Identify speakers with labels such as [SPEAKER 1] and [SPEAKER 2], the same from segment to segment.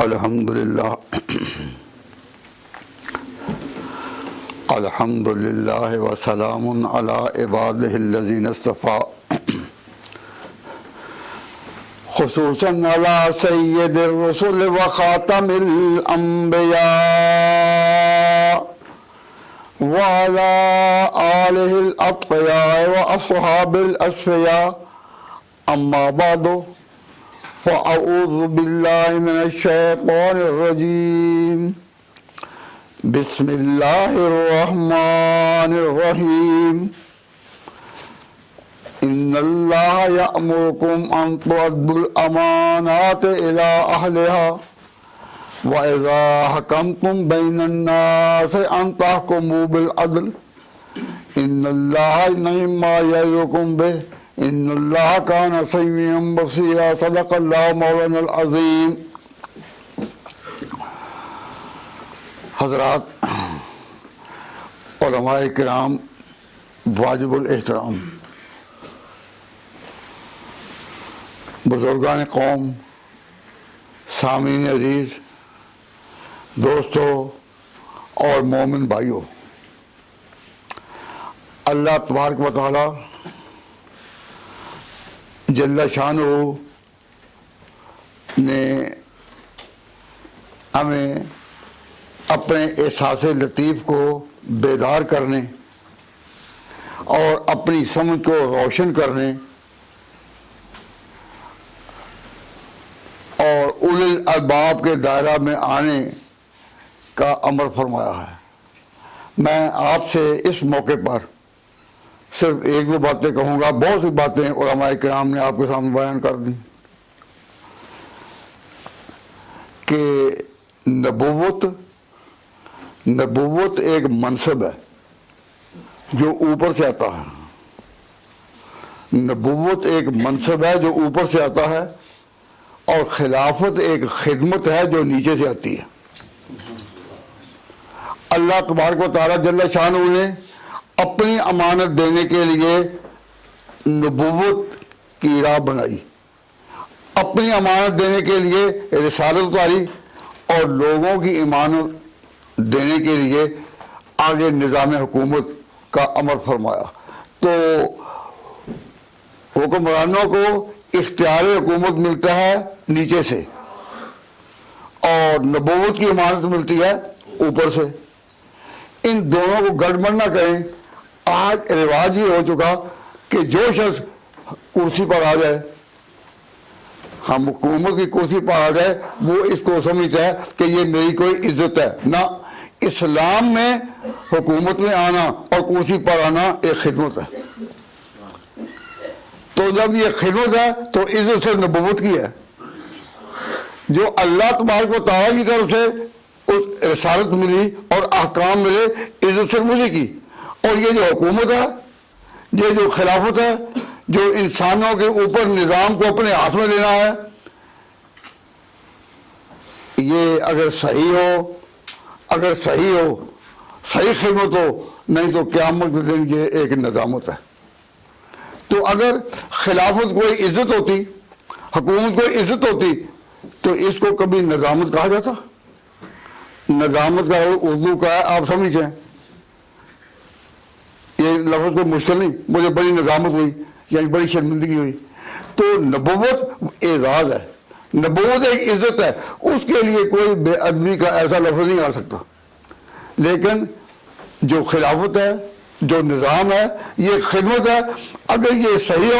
[SPEAKER 1] الحمدللہ الحمدللہ وسلام علی عبادہ الذین اصطفیٰ خصوصاً علی سید الرسل وخاتم الانبیاء وعلى آلہ الاتقیاء واصحاب الاسفیاء اما بعد فأعوذ باللہ من الشیطان الرجیم بسم اللہ الرحمن الرحیم ان اللہ یأمرکم ان تؤدوا الامانات الى اہلها وَإِذَا حَكَمْتُمْ بَيْنَ النَّاسِ أَن تَحْكُمُوا بِالْعَدْلِ إِنَّ اللَّهَ نِعْمَ مَا يَعِظُكُم بِهِ إِنَّ اللَّهَ كَانَ سَمِيعًا بَصِيرًا صدق اللہ مولانا العظیم۔ حضرات، علماء کرام واجب الاحترام، بزرگان قوم، سامعین عزیز، دوستو اور مومن بھائیوں، اللہ تبارک و تعالی جل شانہ نے ہمیں اپنے احساس لطیف کو بیدار کرنے اور اپنی سمجھ کو روشن کرنے اور اولی الالباب کے دائرہ میں آنے کا امر فرمایا ہے۔ میں آپ سے اس موقع پر صرف ایک دو باتیں کہوں گا، بہت سی باتیں علماء کرام نے آپ کے سامنے بیان کر دی کہ نبوت ایک منصب ہے جو اوپر سے آتا ہے۔ نبوت ایک منصب ہے جو اوپر سے آتا ہے، اور خلافت ایک خدمت ہے جو نیچے سے آتی ہے۔ اللہ تبارک و تعالیٰ جل شانہ نے اپنی امانت دینے کے لیے نبوت کی راہ بنائی، اپنی امانت دینے کے لیے رسالت اتاری، اور لوگوں کی امانت دینے کے لیے آگے نظام حکومت کا امر فرمایا۔ تو حکمرانوں کو اختیار حکومت ملتا ہے نیچے سے، اور نبوت کی امانت ملتی ہے اوپر سے۔ ان دونوں کو گڑبڑ نہ کریں۔ آج رواج یہ ہو چکا کہ جو شخص کرسی پر آ جائے، ہم حکومت کی کرسی پر آ جائے، وہ اس کو سمجھتا ہے کہ یہ میری کوئی عزت ہے۔ نہ، اسلام میں حکومت میں آنا اور کرسی پر آنا ایک خدمت ہے۔ تو جب یہ خدمت ہے تو عزت سے نبوت کی ہے، جو اللہ تبارک و تعالیٰ کی طرف سے اس رسالت ملی اور احکام ملے، عزت سے مجھے کی۔ اور یہ جو حکومت ہے، یہ جو خلافت ہے، جو انسانوں کے اوپر نظام کو اپنے ہاتھ میں لینا ہے، یہ اگر صحیح ہو، صحیح خدمت ہو، نہیں تو قیامت کے دن یہ ایک ندامت ہے۔ تو اگر خلافت کوئی عزت ہوتی، حکومت کوئی عزت ہوتی، تو اس کو کبھی نظامت کہا جاتا؟ نظامت کا اردو کا ہے، آپ سمجھیں، یہ لفظ کوئی مشکل نہیں، مجھے بڑی نظامت ہوئی یعنی بڑی شرمندگی ہوئی۔ تو نبوت اعزاز ہے، نبوت ایک عزت ہے، اس کے لیے کوئی بے ادبی کا ایسا لفظ نہیں آ سکتا۔ لیکن جو خلافت ہے، جو نظام ہے، یہ خدمت ہے۔ اگر یہ صحیح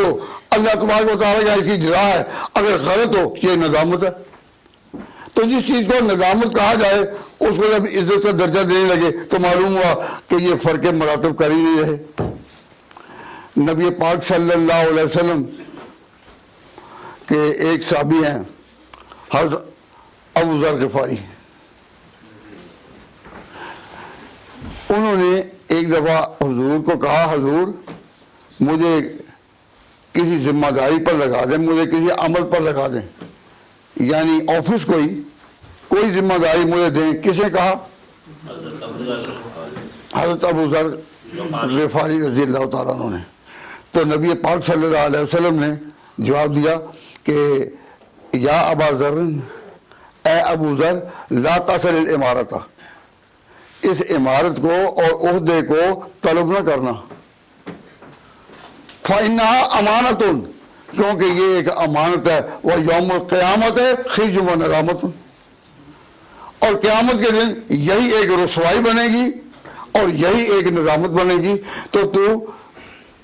[SPEAKER 1] ہو، اللہ تبارک و تعالیٰ کا اس کی جزا ہے، اگر غلط ہو، یہ نظامت ہے۔ تو جس چیز کو نظامت کہا جائے، اس کو جب عزت کا درجہ دینے لگے تو معلوم ہوا کہ یہ فرق مراتب کر ہی نہیں رہے۔ نبی پاک صلی اللہ علیہ وسلم کے ایک صحابی ہیں، حضرت ابو ذر غفاری۔ انہوں نے ایک دفعہ حضور کو کہا، حضور مجھے کسی ذمہ داری پر لگا دیں، مجھے کسی عمل پر لگا دیں، یعنی آفس کوئی ذمہ داری مجھے دیں۔ کس نے کہا؟ حضرت ابو ذر غفاری رضی اللہ تعالیٰ عنہ نے۔ تو نبی پاک صلی اللہ علیہ وسلم نے جواب دیا کہ یا ابا ذر، اے ابو ذر، لا تصل الامارت، اس عمارت کو اور عہدے کو طلب نہ کرنا، فإنها امانت، کیونکہ یہ ایک امانت ہے، وہ یوم القیامت ہے خزی و ندامت، اور قیامت کے دن یہی ایک رسوائی بنے گی اور یہی ایک ندامت بنے گی. تو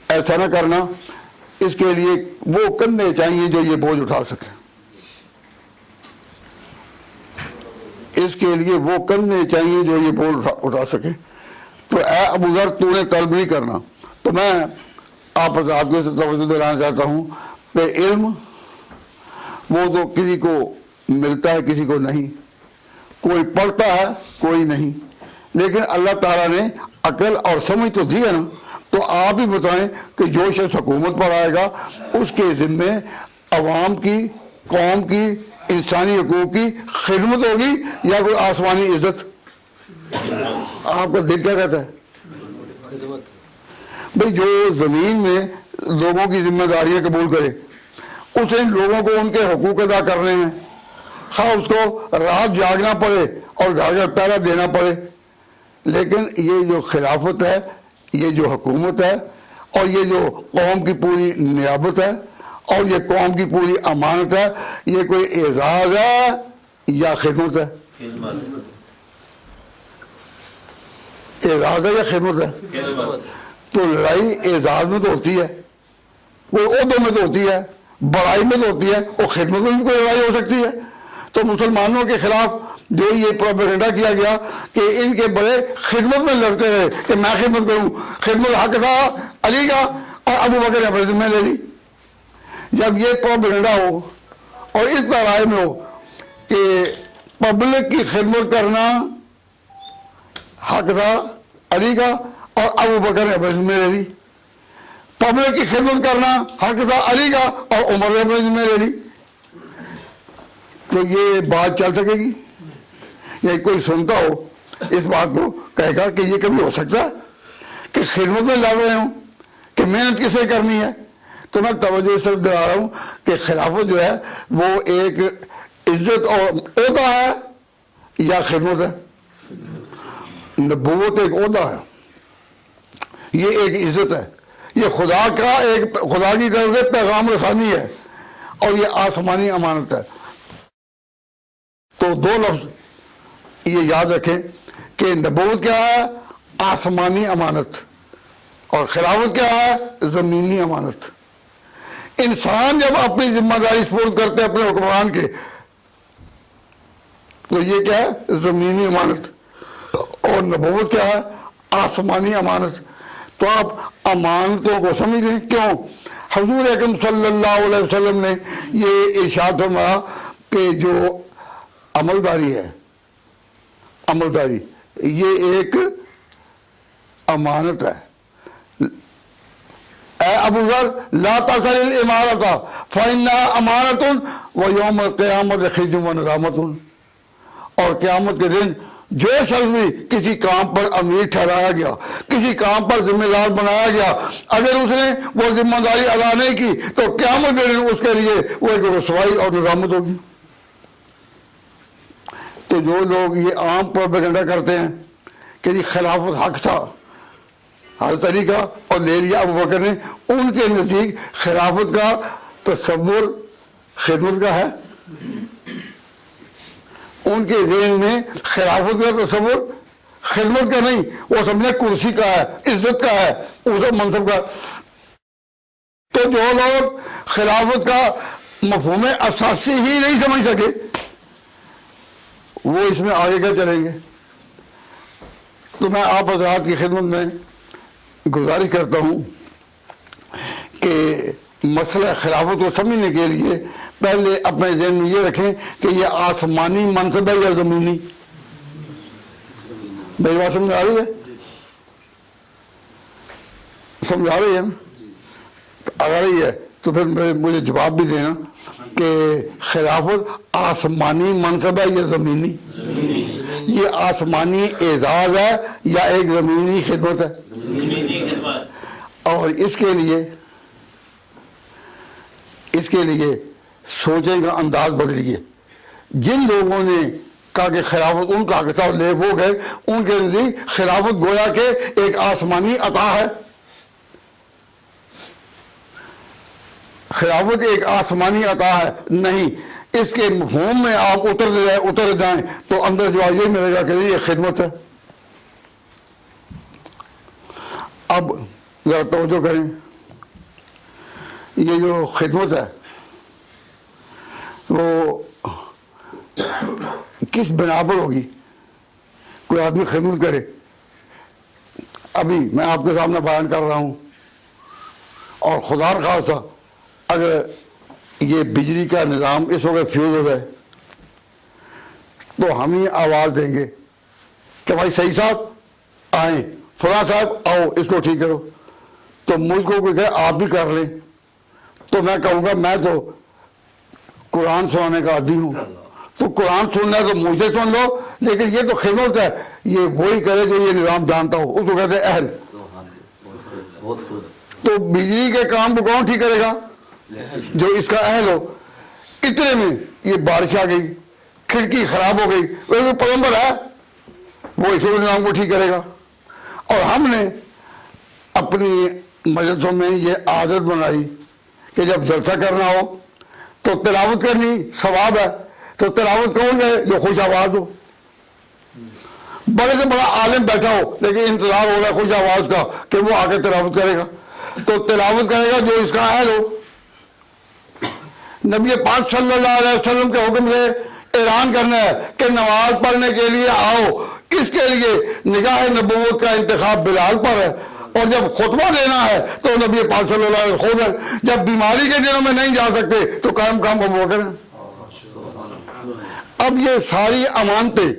[SPEAKER 1] ایسا نہ کرنا. اس کے لیے وہ کندھے چاہیے جو یہ بوجھ اٹھا سکے، اس کے لیے وہ کندھے چاہیے جو یہ بوجھ اٹھا سکے. تو اے ابو ذر تو نے طلب نہیں کرنا. تو میں آپ حضرات کو اسے توجہ دلانا چاہتا ہوں کہ علم وہ تو کسی کو ملتا ہے کسی کو نہیں، کوئی پڑھتا ہے کوئی نہیں، لیکن اللہ تعالیٰ نے عقل اور سمجھ تو دی ہے نا. تو آپ ہی بتائیں کہ جو شخص حکومت پر آئے گا اس کے ذمے عوام کی، قوم کی، انسانی حقوق کی خدمت ہوگی یا کوئی آسمانی عزت؟ آپ کا دل کیا کہتا ہے؟ بھئی جو زمین میں لوگوں کی ذمہ داریاں قبول کرے، اسے لوگوں کو ان کے حقوق ادا کرنے ہیں، خواہ اس کو رات جاگنا پڑے اور گھر گھر پہرا دینا پڑے. لیکن یہ جو خلافت ہے، یہ جو حکومت ہے، اور یہ جو قوم کی پوری نیابت ہے اور یہ قوم کی پوری امانت ہے، یہ کوئی اعزاز ہے یا خدمت ہے؟ اعزاز ہے یا خدمت ہے؟ تو لڑائی اعزاز میں تو ہوتی ہے، کوئی عہدوں میں تو ہوتی ہے، بڑائی میں تو ہوتی ہے، اور خدمت میں بھی کوئی لڑائی ہو سکتی ہے. تو مسلمانوں کے خلاف جو یہ پروپیگنڈا کیا گیا کہ ان کے بڑے خدمت میں لڑتے رہے کہ میں خدمت کروں، خدمت حق تھا علی کا اور ابو بکر نے اپنے ذمہ لے لی. جب یہ پروپیگنڈا ہو اور اس رائے میں ہو کہ پبلک کی خدمت کرنا حق تھا علی کا اور ابو بکر نے اپنے ذمہ لے لی، پبلک کی خدمت کرنا حق تھا علی کا اور عمر نے اپنے ذمہ لے لی، تو یہ بات چل سکے گی؟ یا کوئی سنتا ہو اس بات کو کہے گا کہ یہ کبھی ہو سکتا ہے کہ خدمت میں لڑ رہے ہوں کہ محنت کسے کرنی ہے؟ تو میں توجہ اس طرف دلا رہا ہوں کہ خلافت جو ہے وہ ایک عزت اور عہدہ ہے یا خدمت ہے؟ نبوت ایک عہدہ ہے، یہ ایک عزت ہے، یہ خدا کا ایک خدا کی طرف سے پیغام رسانی ہے، اور یہ آسمانی امانت ہے. تو دو لفظ یہ یاد رکھیں کہ نبوت کیا ہے؟ آسمانی امانت، اور خلافت کیا ہے؟ زمینی امانت. انسان جب اپنی ذمہ داری سپرد کرتے ہیں اپنے حکمران کے، تو یہ کیا ہے؟ زمینی امانت. اور نبوت کیا ہے؟ آسمانی امانت. تو آپ امانتوں کو سمجھ لیں. کیوں؟ حضور اکرم صلی اللہ علیہ وسلم نے یہ ارشاد فرمایا کہ جو عملداری ہے، عملداری یہ ایک امانت ہے. اے ابو ذر لا تصل الامارت فإنها امانت ویوم القیامت خزی و ندامت. اور قیامت کے دن جو شخص بھی کسی کام پر امیر ٹھہرایا گیا، کسی کام پر ذمہ دار بنایا گیا، اگر اس نے وہ ذمہ داری ادا نہیں کی تو قیامت کے دن اس کے لیے وہ ایک رسوائی اور ندامت ہوگی. تو جو لوگ یہ عام پروپیگنڈا کرتے ہیں کہ یہ خلافت حق تھا حضرت علی کا اور لے لیا ابو بکر نے، ان کے نزدیک خلافت کا تصور خدمت کا ہے. ان کے ذہن میں خلافت کا تصور خدمت کا نہیں، وہ سمجھے کرسی کا ہے، عزت کا ہے، اس منصب کا. تو جو لوگ خلافت کا مفہوم اساسی ہی نہیں سمجھ سکے وہ اس میں آگے کیا چلیں گے؟ تو میں آپ حضرات کی خدمت میں گزارش کرتا ہوں کہ مسئلہ خلافت کو سمجھنے کے لیے پہلے اپنے ذہن میں یہ رکھیں کہ یہ آسمانی منصب ہے یا زمینی. میری بات سمجھ آ رہی ہے؟ سمجھ آ رہی ہے نا؟ اگر رہی ہے تو پھر مجھے جواب بھی دینا کہ خلافت آسمانی منصب ہے یا زمینی؟ یہ آسمانی اعزاز ہے یا ایک زمینی خدمت ہے؟ اور اس کے لیے سوچنے کا انداز بدلیے. جن لوگوں نے کہا کہ خلافت ان کا کتاب لے وہ گئے، ان کے نزدیک خلافت گویا کہ ایک آسمانی عطا ہے. خلافت ایک آسمانی عطا ہے نہیں. اس کے مفہوم میں آپ اتر جائیں تو اندر جواب یہ ملے گا کہ یہ خدمت ہے. اب ذرا توجہ کریں، یہ جو خدمت ہے وہ کس بنا پر ہوگی؟ کوئی آدمی خدمت کرے. ابھی میں آپ کے سامنے بیان کر رہا ہوں، اور خدا خاصہ اگر یہ بجلی کا نظام اس وقت فیوز ہو جائے تو ہم ہی آواز دیں گے کہ بھائی صحیح صاحب آئیں، فلاں صاحب آؤ اس کو ٹھیک کرو. تو مجھ کو کوئی کہے آپ بھی کر لیں تو میں کہوں گا میں تو قرآن سنانے کا عادی ہوں، تو قرآن سننا ہے تو مجھے سن لو، لیکن یہ تو خدمت ہے. یہ وہی کرے جو یہ نظام جانتا ہو، اس کو کہتے ہیں اہل. تو بجلی کے کام کو کون ٹھیک کرے گا؟ جو اس کا اہل ہو. اتنے میں یہ بارش آ گئی، کھڑکی خراب ہو گئی، وہ پلمبر ہے، وہ اس نظام کو ٹھیک کرے گا. اور ہم نے اپنی مجلسوں میں یہ عادت بنائی کہ جب جلسہ کرنا ہو تو تلاوت کرنی ثواب ہے. تو تلاوت کون ہے؟ جو خوش آواز ہو. بڑے سے بڑا عالم بیٹھا ہو لیکن انتظار ہو رہا ہے خوش آواز کا کہ وہ آ کے تلاوت کرے گا. تو تلاوت کرے گا جو اس کا اہل ہو. نبی پاک صلی اللہ علیہ وسلم کے حکم سے اعلان کرنا ہے کہ نماز پڑھنے کے لیے آؤ. اس کے لیے نگاہ نبوت کا انتخاب بلال پر ہے. اور جب خطبہ دینا ہے تو نبی پاک صلی اللہ علیہ وسلم خود ہے. جب بیماری کے دنوں میں نہیں جا سکتے تو قائم کام ابو بکر ہیں. اب یہ ساری امانتیں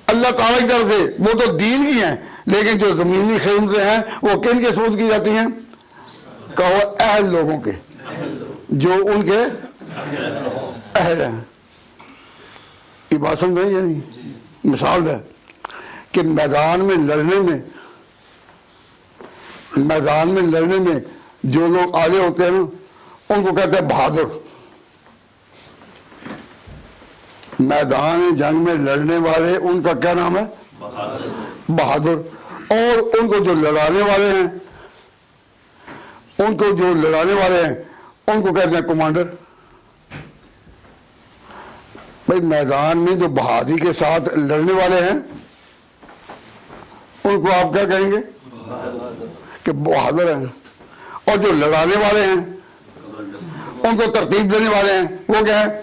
[SPEAKER 1] اللہ تعالیٰ کی طرف سے وہ تو دین کی ہیں، لیکن جو زمینی خدمتیں ہیں وہ کن کے سپرد کی جاتی ہیں؟ کہو اہل لوگوں کے، جو ان کے اہل ہیں. یہ بات سمجھ رہی ہے نہیں؟ مثال ہے کہ میدان میں لڑنے میں جو لوگ آگے ہوتے ہیں نا ان کو کہتے ہیں بہادر. میدان جنگ میں لڑنے والے ان کا کیا نام ہے؟ بہادر. اور ان کو جو لڑانے والے ہیں ان کو کہتے ہیں کمانڈر. بھائی میدان میں جو بہادری کے ساتھ لڑنے والے ہیں ان کو آپ کیا کہیں گے؟ کہ بہادر ہیں. اور جو لڑانے والے ہیں ان کو ترتیب دینے والے ہیں وہ کیا ہے؟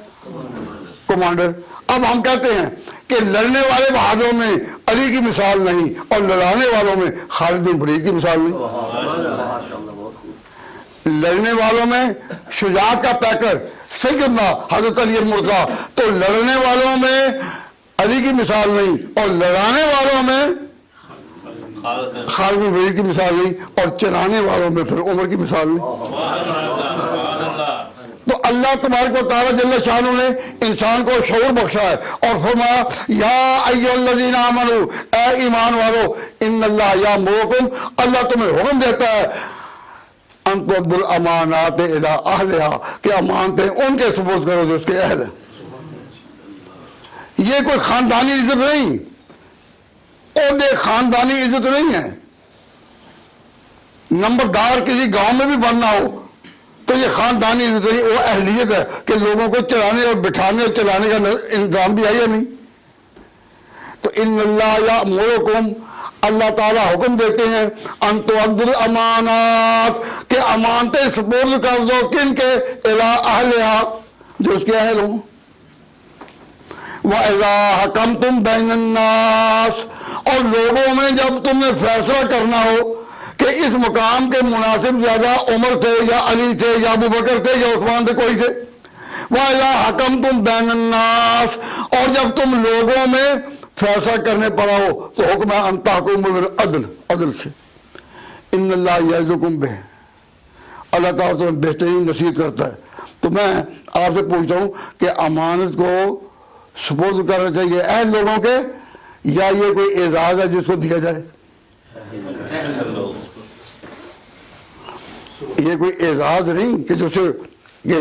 [SPEAKER 1] کمانڈر. اب ہم کہتے ہیں کہ لڑنے والے بہادروں میں علی کی مثال نہیں اور لڑانے والوں میں خالد بن ولید کی مثال نہیں. لڑنے والوں میں شجاعت کا پیکر سیدنا حضرت علی مرتضیٰ، تو لڑنے والوں میں علی کی مثال نہیں اور لڑانے والوں میں خالد بن ولید کی مثال نہیں اور چلانے والوں میں پھر عمر کی مثال نہیں. تو اللہ تبارک و تعالیٰ جل شانہ نے انسان کو شعور بخشا ہے اور فرمایا یا ایھا الذین آمنوا، اے ایمان والو، ان اللہ یامرکم، اللہ تمہیں حکم دیتا ہے ان تؤدوا الامانات الی اہلھا، کہ امانتیں ان کے سپرد کرو جو اس کے اہل ہیں. یہ کوئی خاندانی عزت نہیں، عہدے خاندانی عزت نہیں ہے. نمبردار کسی گاؤں میں بھی بننا ہو تو یہ خاندانی عزت نہیں، وہ اہلیت ہے کہ لوگوں کو چلانے اور بٹھانے اور چلانے کا انتظام بھی ہے یا نہیں. تو ان اللہ یامرکم، اللہ تعالیٰ حکم دیتے ہیں ان تؤدوا الامانات، کہ امانتیں سپرد کر دو کن کے؟ الی اہلھا، جو اس کے اہل ہوں. وَإِذَا حَكَمْتُمْ بَيْنَ النَّاسِ، اور لوگوں میں جب تم نے فیصلہ کرنا ہو کہ اس مقام کے مناسب زیادہ عمر تھے یا علی تھے یا ابو بکر تھے یا عثمان تھے، کوئی تھے. وَإِذَا حَكَمْتُمْ بَيْنَ النَّاسِ، اور جب تم لوگوں میں فیصلہ کرنے پڑا ہو تو حکم ہے ان تحکموا بالعدل، عدل سے. ان اللہ یعظکم بہ، اللہ تعالیٰ تمہیں بہترین نصیحت کرتا ہے. تو میں آپ سے پوچھتا ہوں کہ امانت کو سپرد کرنا چاہیے اہل لوگوں کے یا یہ کوئی اعزاز ہے جس کو دیا جائے؟ یہ کوئی اعزاز نہیں کہ جو صرف کہ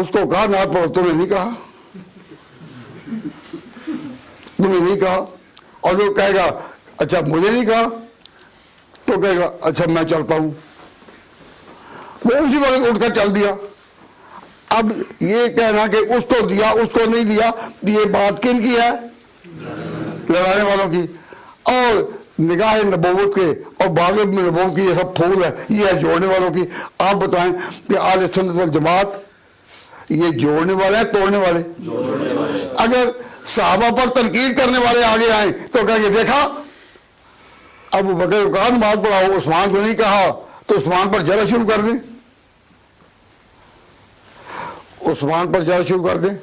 [SPEAKER 1] اس کو کہا نعت پڑھو، تمہیں نہیں کہا، تمہیں نہیں کہا. اور جو کہے گا اچھا مجھے نہیں کہا تو کہے گا اچھا میں چلتا ہوں. وہ اسی وقت اٹھ کر چل دیا. اب یہ کہنا کہ اس کو دیا اس کو نہیں دیا، یہ بات کن کی ہے؟ لڑانے والوں کی. اور نگاہ نبوت کے اور باغ نبوت کی یہ سب پھول ہے، یہ ہے جوڑنے والوں کی. آپ بتائیں کہ اہل سنت والجماعت یہ جوڑنے والے ہیں توڑنے والے؟ اگر صحابہ پر تنقید کرنے والے آگے آئیں تو کہیں گے دیکھا ابو بکر کو کہا نماز پڑھاؤ، عثمان کو نہیں کہا، تو عثمان پر جلا شروع کر دیں، عثمان پر جلا شروع کر دیں؟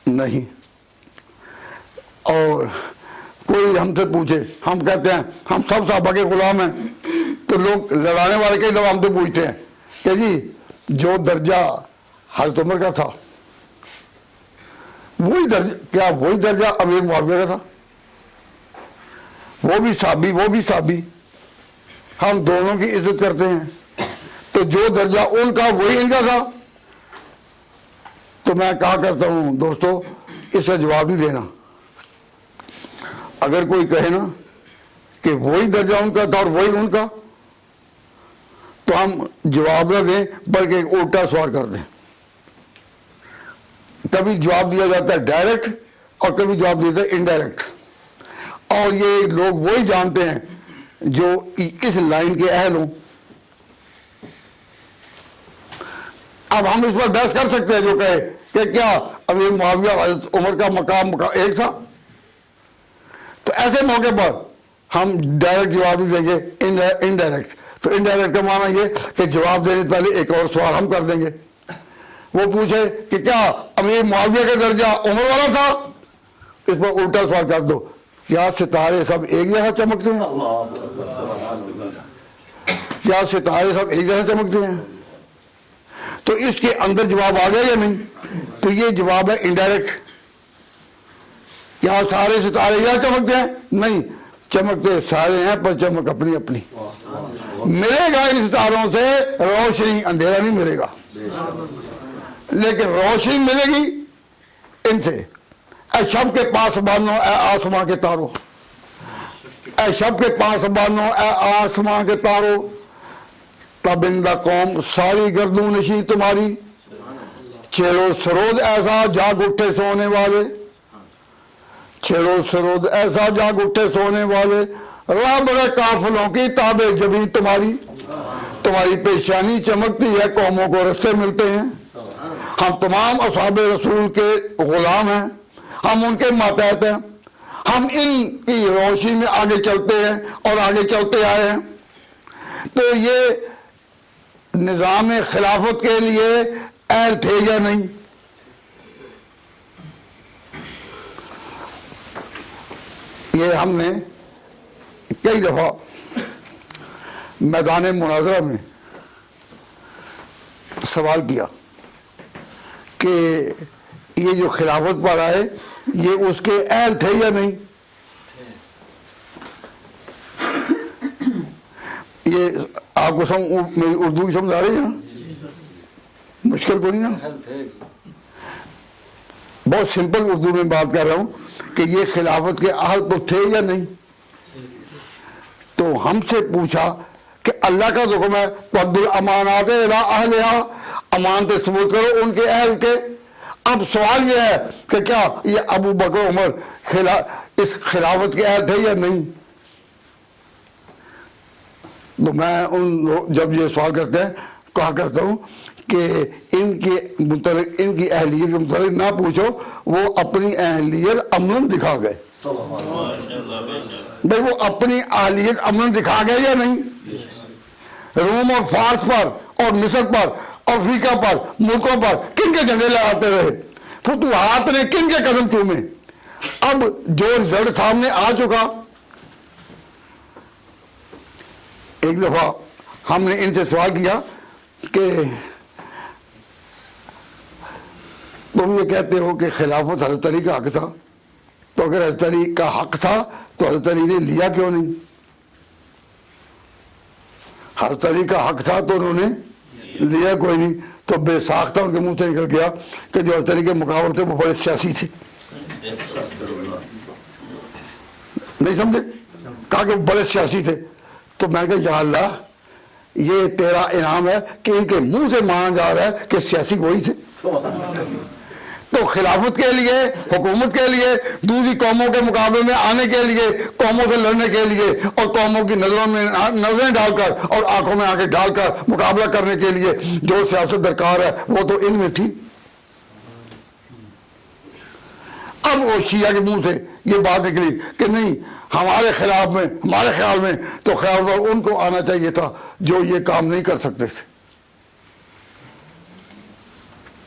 [SPEAKER 1] نہیں. اور کوئی ہم سے پوچھے، ہم کہتے ہیں ہم سب صحابہ کے غلام ہیں، تو لوگ لڑانے والے کئی دفعہ ہم سے پوچھتے ہیں کہ جی جو درجہ حضرت عمر کا تھا وہی درجہ، کیا وہی درجہ امیر معاویہ کا تھا؟ وہ بھی صحابی وہ بھی صحابی، ہم دونوں کی عزت کرتے ہیں، تو جو درجہ ان کا وہی ان کا تھا. تو میں کہا کرتا ہوں دوستو اس کا جواب نہیں دینا. اگر کوئی کہے نا کہ وہی درجہ ان کا تھا اور وہی ان کا، تو ہم جواب نہ دیں بلکہ ایک الٹا سوال کر دیں. کبھی جواب دیا جاتا ہے ڈائریکٹ اور کبھی جواب دیا جاتا ہے انڈائریکٹ. اور یہ لوگ وہی جانتے ہیں جو اس لائن کے اہل ہوں. اب ہم اس پر بحث کر سکتے ہیں جو کہے کہ کیا امیر معاویہ حضرت عمر کا مقام ایک تھا؟ تو ایسے موقع پر ہم ڈائریکٹ جواب نہیں دیں گے، انڈائریکٹ. تو انڈائریکٹ کا معنی یہ کہ جواب دینے سے پہلے ایک اور سوال ہم کر دیں گے. وہ پوچھے کہ کیا امیر معاویہ کا درجہ عمر والا تھا؟ اس پر الٹا سوال کر دو، کیا ستارے سب ایک جیسا چمکتے ہیں؟ کیا ستارے سب ایک جیسا چمکتے ہیں؟ تو اس کے اندر جواب آ گیا یا نہیں؟ تو یہ جواب ہے انڈائریکٹ. کیا سارے ستارے یہاں چمکتے ہیں؟ نہیں، چمکتے سارے ہیں پر چمک اپنی اپنی. ملے گا ان ستاروں سے روشنی، اندھیرا نہیں ملے گا، لیکن روشنی ملے گی ان سے. اے شب کے پاس بانو اے آسماں کے تارو، اے شب کے پاس بانو اے آسماں کے تارو، تابندہ قوم ساری گردوں نشین تمہاری، چھیڑو سرود ایسا جاگ اٹھے سونے والے، چھیڑو سرود ایسا جاگ اٹھے سونے والے، راہ بڑے قافلوں کی تابع جبیں تمہاری، تمہاری پیشانی چمکتی ہے قوموں کو رستے ملتے ہیں. ہم تمام اصحاب رسول کے غلام ہیں، ہم ان کے ماتحت ہیں، ہم ان کی روشنی میں آگے چلتے ہیں اور آگے چلتے آئے ہیں. تو یہ نظام خلافت کے لیے اہل تھے یا نہیں؟ یہ ہم نے کئی دفعہ میدان مناظرہ میں سوال کیا کہ یہ جو خلافت پر آئے یہ اس کے اہل تھے یا نہیں؟ یہ آپ کو میری اردو کی سمجھ آ رہی ہے نا؟ مشکل تو نہیں نا؟ بہت سمپل اردو میں بات کر رہا ہوں کہ یہ خلافت کے اہل تو تھے یا نہیں. تو ہم سے پوچھا کہ اللہ کا حکم ہے تؤدوا الامانات الی اہلھا، امانتیں ثبوت کرو ان کے اہل کے. اب سوال یہ ہے کہ کیا یہ ابو بکر عمر اس خلافت کے اہل تھے یا نہیں؟ تو میں جب یہ سوال کرتے ہیں کہا کرتا ہوں کہ ان کی اہلیت کے متعلق نہ پوچھو، وہ اپنی اہلیت عملاً دکھا گئے. بھائی وہ اپنی اہلیت عملاً دکھا گئے یا نہیں؟ روم اور فارس پر اور مصر پر اور افریقہ پر ملکوں پر کن کے جھنڈے لہراتے رہے، فتوحات نے کن کے قدم چومے. اب جو رزلٹ سامنے آ چکا، ایک دفعہ ہم نے ان سے سوال کیا کہ تم یہ کہتے ہو کہ خلافت حضرت علی کا حق تھا، تو اگر حضرت علی کا حق تھا تو حضرت علی نے لیا کیوں نہیں؟ حضرت علی کا حق تھا تو انہوں نے لیا کوئی نہیں، تو بے ساختہ ان کے منہ سے نکل گیا کہ جو حضرت علی کے مقابل تھے وہ بڑے سیاسی تھے. نہیں سمجھے؟ کہا کہ بڑے سیاسی تھے. تو میں نے کہا یا اللہ یہ تیرا انعام ہے کہ ان کے منہ سے مانا جا رہا ہے کہ سیاسی وہی تھے. تو خلافت کے لیے، حکومت کے لیے، دوسری قوموں کے مقابلے میں آنے کے لیے، قوموں سے لڑنے کے لیے اور قوموں کی نظروں میں نظریں ڈال کر اور آنکھوں میں آنکھیں ڈال کر مقابلہ کرنے کے لیے جو سیاست درکار ہے وہ تو ان میں تھی. اب وہ شیعہ کے منہ سے یہ بات نکلی کہ نہیں ہمارے خیال میں تو خلافت ان کو آنا چاہیے تھا جو یہ کام نہیں کر سکتے تھے.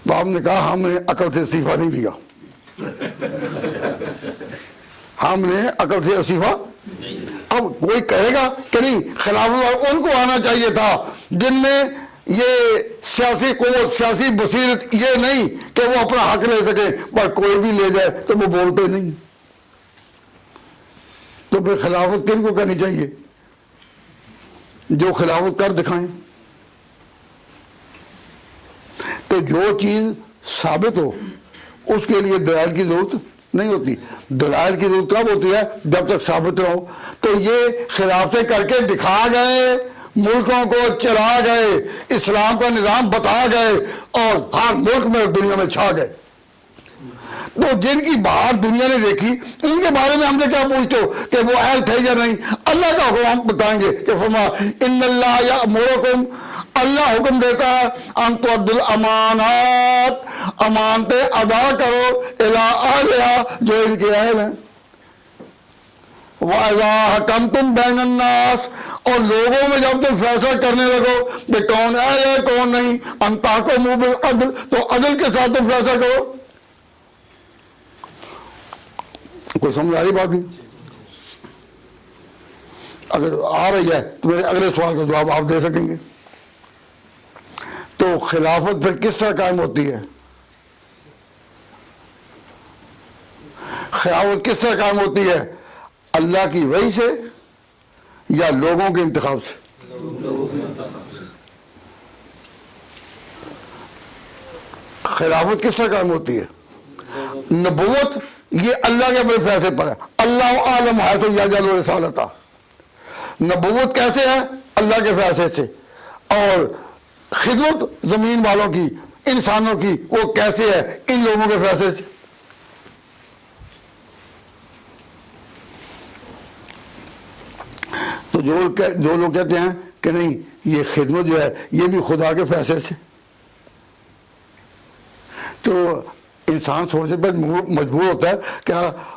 [SPEAKER 1] تو ہم نے کہا ہم نے عقل سے استعفیٰ نہیں دیا، ہم نے عقل سے استعفیٰ. اب کوئی کہے گا کہ نہیں خلافت ان کو آنا چاہیے تھا جن میں یہ سیاسی قوت، سیاسی بصیرت یہ نہیں کہ وہ اپنا حق لے سکے، پر کوئی بھی لے جائے تو وہ بولتے نہیں. تو پھر خلافت کن کو کرنی چاہیے؟ جو خلافت کر دکھائیں. تو جو چیز ثابت ہو اس کے لیے دلائل کی ضرورت نہیں ہوتی. دلائل کی ضرورت کب ہوتی ہے؟ جب تک ثابت نہ ہو. تو یہ خلافتیں کر کے دکھا گئے، ملکوں کو چلا گئے، اسلام کا نظام بتا گئے اور ہر ملک میں دنیا میں چھا گئے. تو جن کی باہر دنیا نے دیکھی ان کے بارے میں ہم نے کیا پوچھتے ہو کہ وہ اہل تھے یا نہیں؟ اللہ کا حکم ہم بتائیں گے کہ فرما ان اللہ یأمرکم، اللہ حکم دیتا ہے ان تؤدوا الامانات، امانتیں ادا کرو الی اہلہا، جو ان کے اہل ہیں. وَإِذَا حَكَمْتُمْ بَيْنَ النَّاسِ، اور لوگوں میں جب تم فیصلہ کرنے لگو کہ کون اہل ہے کون نہیں، ان تحکموا بالعدل، تو عدل کے ساتھ تم فیصلہ کرو. کوئی سمجھ آ رہی بات نہیں؟ اگر آ رہی ہے تو میرے اگلے سوال کا جواب آپ دے سکیں گے. تو خلافت پھر کس طرح قائم ہوتی ہے؟ خلافت کس طرح قائم ہوتی ہے؟ اللہ کی وحی سے یا لوگوں کے انتخاب سے؟ خلافت کس طرح قائم ہوتی ہے؟ نبوت یہ اللہ کے اپنے فیصلے پر ہے. اللہ عالم ہے تو یجعل رسالتہ. نبوت کیسے ہے؟ اللہ کے فیصلے سے. اور خدمت زمین والوں کی، انسانوں کی، وہ کیسے ہے؟ ان لوگوں کے فیصلے سے. تو جو لوگ کہتے ہیں کہ نہیں یہ خدمت جو ہے یہ بھی خدا کے فیصلے سے، تو انسان سوچنے پر مجبور ہوتا ہے کہ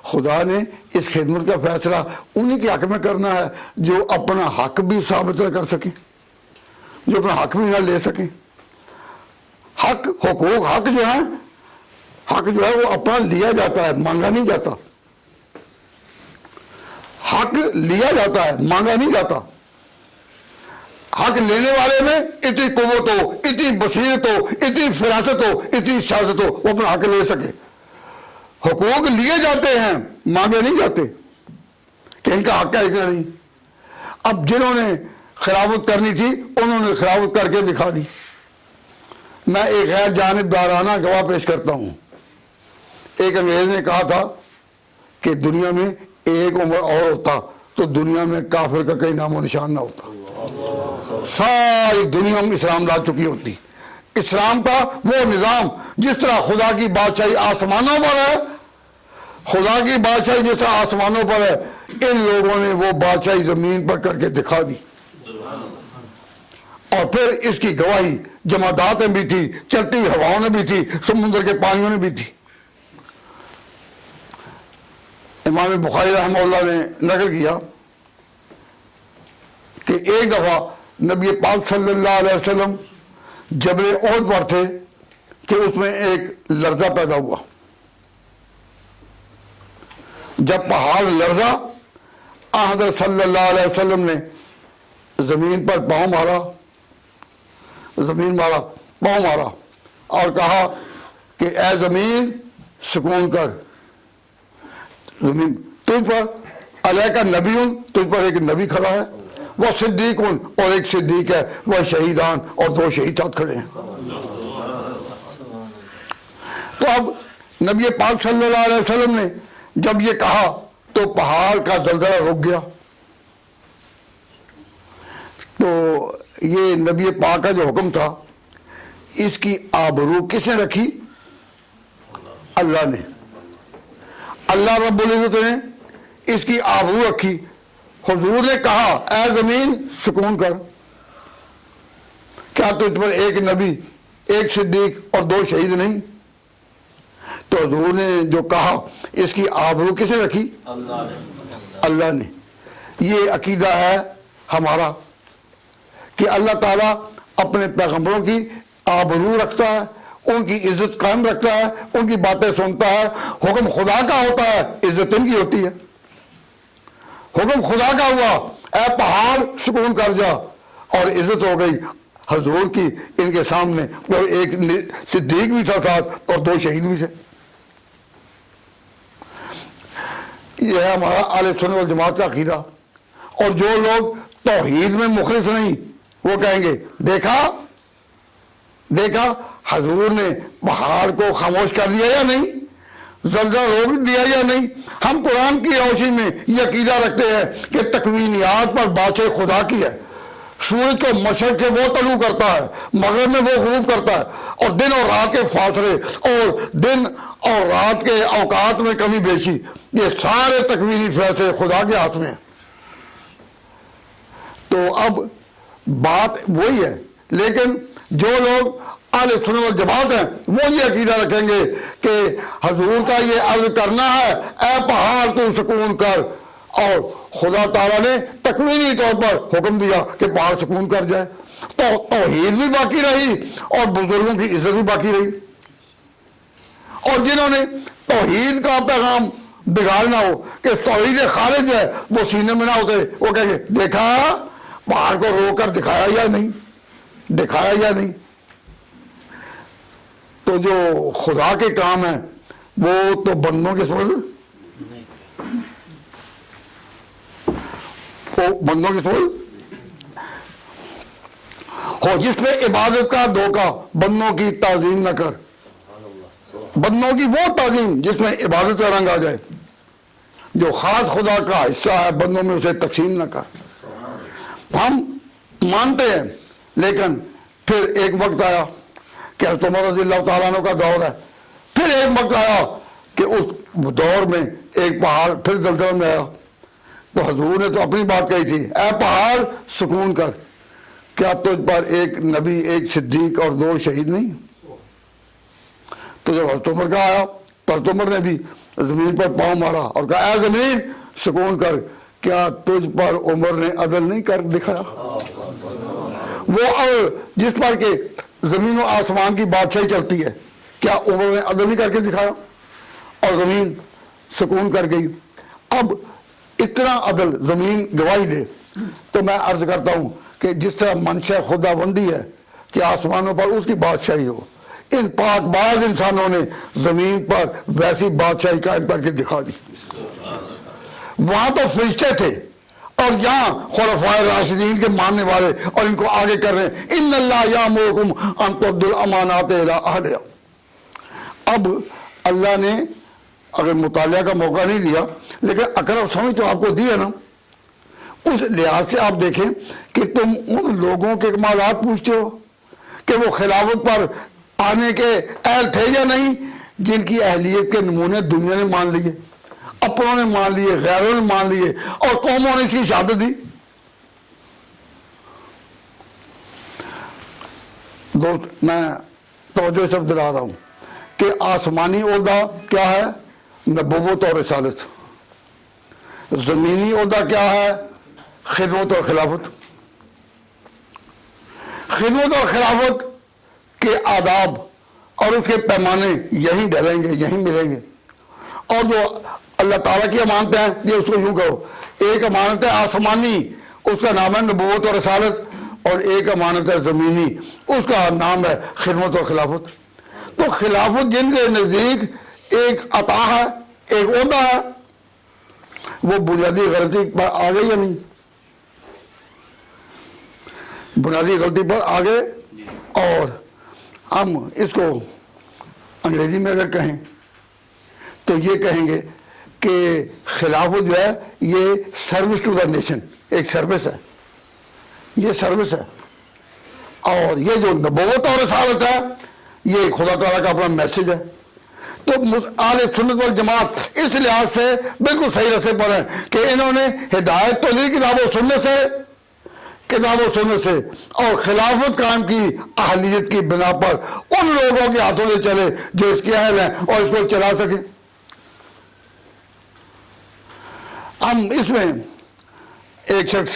[SPEAKER 1] خدا نے اس خدمت کا فیصلہ انہی کے حق میں کرنا ہے جو اپنا حق بھی ثابت نہ کر سکیں، جو اپنا حق بھی نہ لے سکیں. حق، حقوق، حق جو ہے وہ اپنا لیا جاتا ہے، مانگا نہیں جاتا. حق لیا جاتا ہے، مانگا نہیں جاتا. حق لینے والے میں اتنی قوت ہو، اتنی بصیرت ہو، اتنی فراست ہو، اتنی سیاست ہو، وہ اپنا حق لے سکے. حقوق لیے جاتے ہیں، مانگے نہیں جاتے کہ ان کا حق ہے کہ نہیں. اب جنہوں نے خلافت کرنی تھی انہوں نے خلافت کر کے دکھا دی. میں ایک غیر جانبدارانہ گواہ پیش کرتا ہوں. ایک انگریز نے کہا تھا کہ دنیا میں ایک عمر اور ہوتا تو دنیا میں کافر کا کئی نام و نشان نہ ہوتا. ساری دنیا میں اسلام لا چکی ہوتی. اسلام کا وہ نظام جس طرح خدا کی بادشاہی آسمانوں پر ہے، خدا کی بادشاہی جس طرح آسمانوں پر ہے، ان لوگوں نے وہ بادشاہی زمین پر کر کے دکھا دی. اور پھر اس کی گواہی جمادات میں بھی تھی، چلتی ہواؤں میں بھی تھی، سمندر کے پانیوں میں بھی تھی. امام بخاری رحمہ اللہ نے نقل کیا کہ ایک دفعہ نبی پاک صلی اللہ علیہ وسلم جبل احد پر تھے کہ اس میں ایک لرزہ پیدا ہوا. جب پہاڑ لرزا، حضرت صلی اللہ علیہ وسلم نے زمین پر پاؤں مارا، پاؤں مارا اور کہا کہ اے زمین سکون کر. زمین تجھ پر علیہ کا نبی ہوں، تجھ پر ایک نبی کھڑا ہے، وہ صدیق ہوں اور ایک صدیق ہے، وہ شہیدان اور 2 شہید ساتھ کھڑے ہیں. تو اب نبی پاک صلی اللہ علیہ وسلم نے جب یہ کہا تو پہاڑ کا زلزلہ رک گیا. تو یہ نبی پاک کا جو حکم تھا اس کی آبرو کس نے رکھی؟ اللہ نے. اللہ رب العزت نے اس کی آبرو رکھی. حضور نے کہا اے زمین سکون کر. کیا تجھ پر ایک نبی، ایک صدیق اور 2 شہید نہیں؟ تو حضور نے جو کہا اس کی آبرو کس نے رکھی؟ اللہ نے. یہ عقیدہ ہے ہمارا کہ اللہ تعالیٰ اپنے پیغمبروں کی آبرو رکھتا ہے، ان کی عزت قائم رکھتا ہے، ان کی باتیں سنتا ہے. حکم خدا کا ہوتا ہے، عزت ان کی ہوتی ہے. حکم خدا کا ہوا اے پہاڑ سکون کر جا، اور عزت ہو گئی حضور کی ان کے سامنے. اور ایک صدیق بھی تھا ساتھ اور 2 شہید بھی تھے. یہ ہے ہمارا اہل سنت والجماعت کا عقیدہ. اور جو لوگ توحید میں مخلص نہیں وہ کہیں گے دیکھا حضور نے پہاڑ کو خاموش کر دیا یا نہیں، زلزلہ روک دیا یا نہیں. ہم قرآن کی روشنی میں یہ عقیدہ رکھتے ہیں کہ تکوینیات پر بادشاہ خدا کی ہے. سورج کو مشرق سے وہ طلوع کرتا ہے، مغرب میں وہ غروب کرتا ہے، اور دن اور رات کے فاصلے اور دن اور رات کے اوقات میں کمی بیشی، یہ سارے تکوینی فیصلے خدا کے ہاتھ میں ہیں. تو اب بات وہی ہے. لیکن جو لوگ اہل سنت والجماعت ہیں وہ یہ عقیدہ رکھیں گے کہ حضور کا یہ عرض کرنا ہے اے پہاڑ تو سکون کر، اور خدا تعالیٰ نے تکوینی طور پر حکم دیا کہ پہاڑ سکون کر جائے. تو توحید بھی باقی رہی اور بزرگوں کی عزت بھی باقی رہی. اور جنہوں نے توحید کا پیغام بگاڑنا ہو کہ توحید خالد ہے وہ سینے میں نہ ہوتے، وہ کہیں گے دیکھا پہاڑ کو رو کر دکھایا یا نہیں. تو جو خدا کے کام ہیں وہ تو بندوں کے سمجھ ہو، جس پہ عبادت کا دھوکہ، بندوں کی تعظیم نہ کر. بندوں کی وہ تعظیم جس میں عبادت کا رنگ آ جائے، جو خاص خدا کا حصہ ہے بندوں میں اسے تقسیم نہ کر. ہم مانتے ہیں لیکن پھر ایک وقت آیا کہ حضرت عمر رضی اللہ تعالیٰ عنہ کا دور ہے. پھر ایک وقت آیا کہ اس دور میں ایک پہاڑ پھر زلزلہ میں آیا. تو حضور نے تو اپنی بات کہی تھی اے پہاڑ سکون کر. کیا تجھ پر ایک نبی، ایک صدیق اور 2 شہید نہیں؟ تو جب حضرت عمر کا آیا تو حضرت عمر نے بھی زمین پر پاؤں مارا اور کہا اے زمین سکون کر. کیا تجھ پر عمر نے عدل نہیں کر دکھایا؟ وہ جس پر کہ زمین و آسمان کی بادشاہی چلتی ہے، کیا عمر نے عدل نہیں کر کے دکھایا؟ اور زمین سکون کر گئی. اب اتنا عدل زمین گواہی دے تو میں عرض کرتا ہوں کہ جس طرح منشا خدا بندی ہے کہ آسمانوں پر اس کی بادشاہی ہو، ان پاک باز انسانوں نے زمین پر ویسی بادشاہی قائم کر کے دکھا دی. وہاں تو فرشتے تھے اور یہاں خلفائے راشدین کے ماننے والے، اور ان کو آگے کر رہے ہیں ان اللہ یامرکم ان تؤدوا الامانات الی اہلہا. اب اللہ نے اگر مطالعہ کا موقع نہیں دیا لیکن اقرب سمجھ تو آپ کو دی ہے نا. اس لحاظ سے آپ دیکھیں کہ تم ان لوگوں کے کمالات پوچھتے ہو کہ وہ خلافت پر آنے کے اہل تھے یا نہیں، جن کی اہلیت کے نمونے دنیا نے مان لیے، اپنوں نے مان لیے، غیروں نے مان لیے، اور قوموں نے اس کی شہادت دی. دوست میں توجہ سب دلا رہا ہوں کہ آسمانی عہدہ کیا ہے؟ نبوت اور رسالت. زمینی عہدہ کیا ہے؟ خدمت اور خلافت. خدمت اور خلافت کے آداب اور اس کے پیمانے یہیں ڈلیں گے، یہیں ملیں گے. اور جو اللہ تعالیٰ کی امانتیں ہیں یہ اس کو یوں کہو، ایک امانت ہے آسمانی اس کا نام ہے نبوت اور رسالت، اور ایک امانت ہے زمینی اس کا نام ہے خدمت اور خلافت. تو خلافت جن کے نزدیک ایک عطا ہے، ایک عہدہ ہے، وہ بنیادی غلطی پر آ گئی یا نہیں؟ بنیادی غلطی پر آ گئے. اور ہم اس کو انگریزی میں اگر کہیں تو یہ کہیں گے کہ خلافت جو ہے یہ سروس ٹو دا نیشن، ایک سروس ہے، یہ سروس ہے، اور یہ جو نبوت اور رسالت ہے یہ خدا تعالیٰ کا اپنا میسج ہے۔ تو اہل سنت والجماعت اس لحاظ سے بالکل صحیح رستے پر ہیں کہ انہوں نے ہدایت تو لی کتاب و سنت سے اور خلافت قائم کی اہلیت کی بنا پر ان لوگوں کے ہاتھوں سے چلے جو اس کے اہل ہیں اور اس کو چلا سکیں۔ ہم اس میں ایک شخص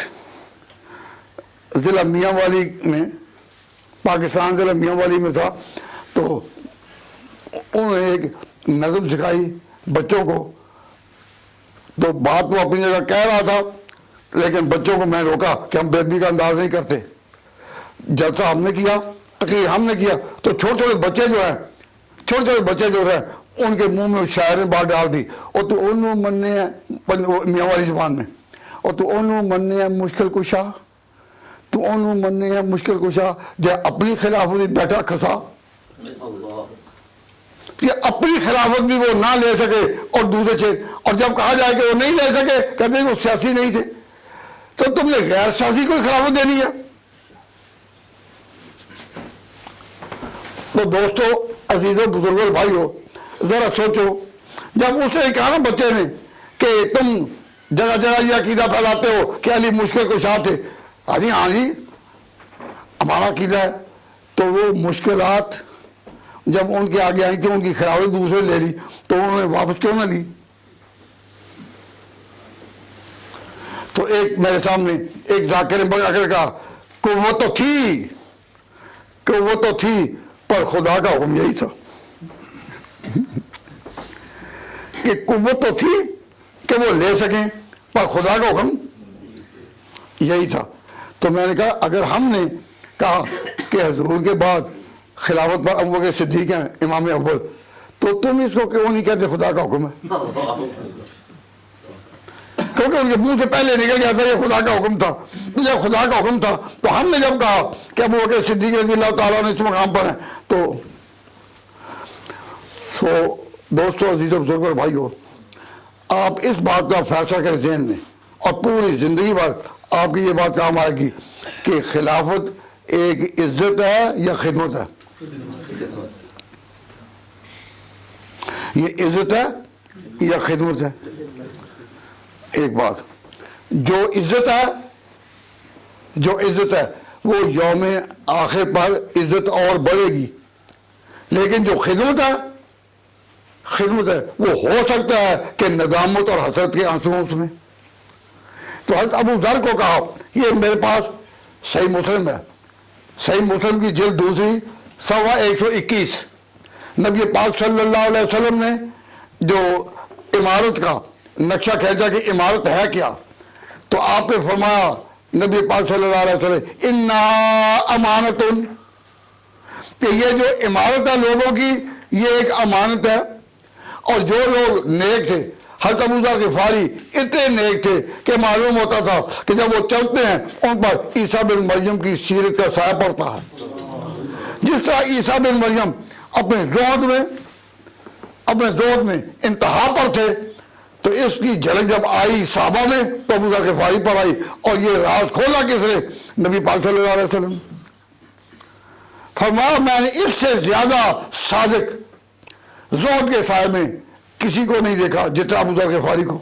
[SPEAKER 1] ضلع میاں والی میں، پاکستان ضلع میاں والی میں تھا، تو انہوں نے ایک نظم سکھائی بچوں کو، تو بات وہ اپنی جگہ کہہ رہا تھا لیکن بچوں کو میں روکا کہ ہم بے ادبی کا انداز نہیں کرتے۔ جلسہ ہم نے کیا، تقریر ہم نے کیا، تو چھوٹے چھوٹے بچے جو ہیں ان کے منہ میں شاعر نے بات ڈال دی، اور تو انہوں مننے ہیں میاں والی زبان میں، اور تو انہوں مننے ہیں مشکل کشا، تو انہوں مننے ہیں مشکل کشا، جب اپنی خلافت بیٹھا کھسا، کہ اپنی خلافت بھی وہ نہ لے سکے اور دوسرے سے، اور جب کہا جائے کہ وہ نہیں لے سکے کہتے ہیں وہ سیاسی نہیں تھے، تو تم نے غیر سیاسی کو خلافت دینی ہے۔ تو دوستو، عزیزو، بزرگو، بھائیو، ذرا سوچو، جب اس نے کہا نا بچے نے کہ تم جگہ جگہ یہ عقیدہ پھیلاتے ہو کہ علی مشکل کشا تھے، ہاں جی ہمارا عقیدہ ہے، تو وہ مشکلات جب ان کے آگے آئی تھی، ان کی خلافت دوسرے لے لی، تو انہوں نے واپس کیوں نہ لی؟ تو ایک میرے سامنے ایک ذاکر نے بگا کر کہا کہ وہ تو تھی پر خدا کا حکم یہی تھا، کہ قوت تو تھی کہ وہ لے سکیں پر خدا کا حکم یہی تھا۔ تو میں نے کہا اگر ہم نے کہا کہ حضور کے بعد خلافت پر ابوبکر صدیق ہیں امام اول، تو تم اس کو کیوں نہیں کہتے خدا کا حکم ہے؟ کیونکہ ان کے منہ سے پہلے نکل گیا تھا یہ خدا کا حکم تھا، تو جب خدا کا حکم تھا تو ہم نے جب کہا کہ ابوبکر صدیق رضی اللہ تعالیٰ نے اس مقام پر ہیں، تو دوستو، عزیزو، بزرگو اور بھائیو، آپ اس بات کا فیصلہ کریں ذہن میں، اور پوری زندگی بھر آپ کی یہ بات کام آئے گی کہ خلافت ایک عزت ہے یا خدمت ہے؟ یہ عزت ہے یا خدمت ہے؟ ایک بات، جو عزت ہے وہ یوم آخر پر عزت اور بڑھے گی، لیکن جو خدمت ہے وہ ہو سکتا ہے کہ ندامت اور حسرت کے آنسوؤں میں۔ تو حضرت ابو ذر کو کہا، یہ میرے پاس صحیح مسلم ہے، صحیح مسلم کی جلد 2 صفحہ 121، نبی پاک صلی اللہ علیہ وسلم نے جو عمارت کا نقشہ کھینچا کہ عمارت ہے کیا، تو آپ نے فرمایا نبی پاک صلی اللہ علیہ وسلم انا امانت، کہ یہ جو عمارت ہے لوگوں کی یہ ایک امانت ہے، اور جو لوگ نیک تھے، حضرت ابو ذر غفاری اتنے نیک تھے کہ معلوم ہوتا تھا کہ جب وہ چلتے ہیں ان پر عیسیٰ بن مریم کی سیرت کا سایہ پڑتا ہے۔ جس طرح عیسیٰ بن مریم اپنے زہد میں انتہا پر تھے، تو اس کی جھلک جب آئی صحابہ میں تو ابو ذر غفاری پر آئی، اور یہ راز کھولا کس نے؟ نبی پاک صلی اللہ علیہ وسلم۔ فرمایا میں نے اس سے زیادہ صادق زہد کے سائے میں کسی کو نہیں دیکھا جتنا ابو ذر غفاری کو۔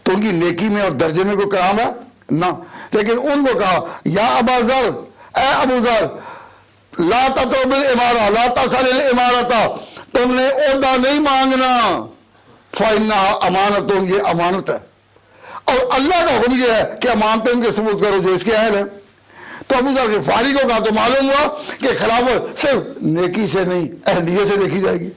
[SPEAKER 1] تو ان کی نیکی میں اور درجے میں کوئی کرام ہے؟ نہ، لیکن ان کو کہا یا ابا ذر، اے ابو ذر، لا تطلب الامارہ، لا تسأل الامارہ، تم نے عہدہ نہیں مانگنا، فإنہا امانت، یہ امانت ہے، اور اللہ کا حکم یہ ہے کہ امانتیں ان کے ثبوت کرو جو اس کے اہل ہیں۔ تو ابو ذر غفاری کو کہا تو معلوم ہوا کہ خلافت صرف نیکی سے نہیں اہلیت سے دیکھی جائے گی۔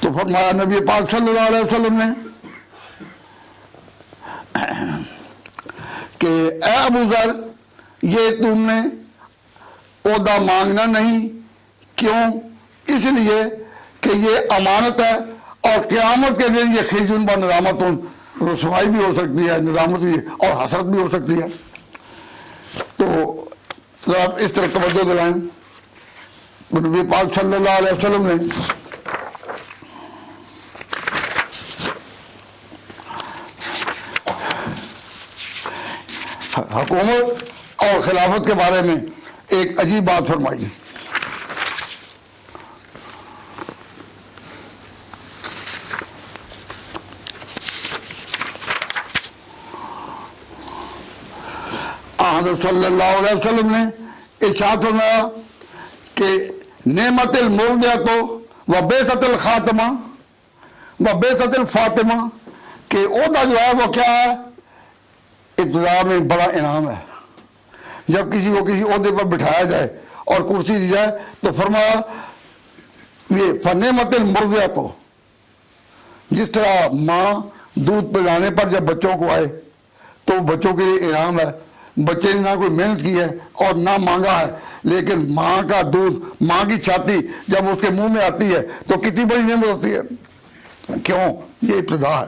[SPEAKER 1] تو فرمایا نبی پاک صلی اللہ علیہ وسلم نے کہ اے ابو ذر، یہ تم نے عہدہ مانگنا نہیں، کیوں؟ اس لیے کہ یہ امانت ہے، اور قیامت کے دن یہ خزیون و ندامت، رسوائی بھی ہو سکتی ہے، ندامت بھی اور حسرت بھی ہو سکتی ہے۔ تو ذرا اس طرح توجہ دلائیں۔ نبی پاک صلی اللہ علیہ وسلم نے حکومت اور خلافت کے بارے میں ایک عجیب بات فرمائی۔ حضرت صلی اللہ علیہ وسلم نے ارشاد فرمایا کہ نعمت المرضیۃ و بیست الخاتمہ و بیست الفاطمہ، کہ عہدہ جو ہے وہ کیا ہے؟ ابتدا میں بڑا انعام ہے۔ جب کسی کو کسی عہدے پر بٹھایا جائے اور کرسی دی جائے تو فرمایا یہ فنعمت المرضیۃ، جس طرح ماں دودھ پلانے پر جب بچوں کو آئے تو بچوں کے لیے انعام ہے۔ بچے نے نہ کوئی محنت کی ہے اور نہ مانگا ہے، لیکن ماں کا دودھ، ماں کی چھاتی جب اس کے منہ میں آتی ہے تو کتنی بڑی نعمت ہوتی ہے۔ کیوں؟ یہ ابتدا ہے۔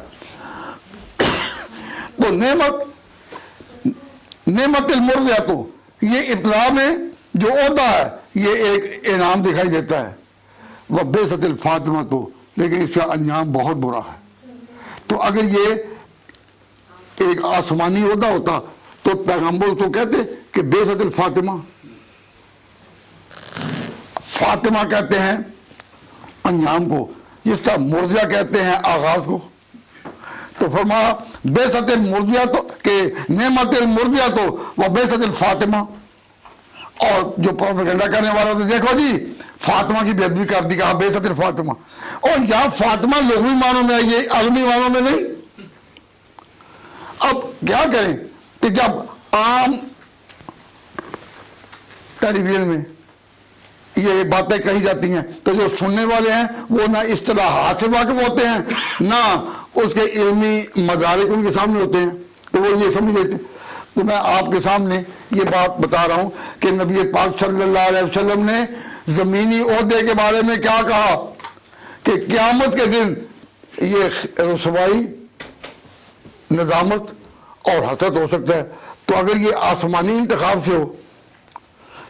[SPEAKER 1] تو نعمت المرضیۃ، یہ ابتدا میں جو عہدہ ہے یہ ایک انعام دکھائی دیتا ہے۔ وہ بیست الفاطمہ، تو لیکن اس کا انجام بہت برا ہے۔ تو اگر یہ ایک آسمانی عہدہ ہوتا تو پیغمبر تو کہتے کہ بیست الفاطمہ، فاطمہ کہتے ہیں انجام کو، جس طرح مرضیہ کہتے ہیں آغاز کو۔ تو فرمایا بیست المرضیہ، تو کہ نعمت المرضیہ تو وہ بیست الفاطمہ۔ اور جو پروپیگنڈا کرنے والا تو دیکھو جی فاطمہ کی بے ادبی کر دی، کہا بیست الفاطمہ، اور یہاں فاطمہ لغوی معنوں میں ہے، یہ عالمی معنوں میں نہیں۔ اب کیا کریں کہ جب عام ٹیلی ویژن میں یہ باتیں کہی جاتی ہیں تو جو سننے والے ہیں وہ نہ اصطلاحات سے واقف ہوتے ہیں، نہ اس کے علمی مدارک ان کے سامنے ہوتے ہیں، تو وہ یہ سمجھ لیتے۔ تو میں آپ کے سامنے یہ بات بتا رہا ہوں کہ نبی پاک صلی اللہ علیہ وسلم نے زمینی عہدے کے بارے میں کیا کہا کہ قیامت کے دن یہ رسوائی، ندامت اور حسرت ہو سکتا ہے۔ تو اگر یہ آسمانی انتخاب سے ہو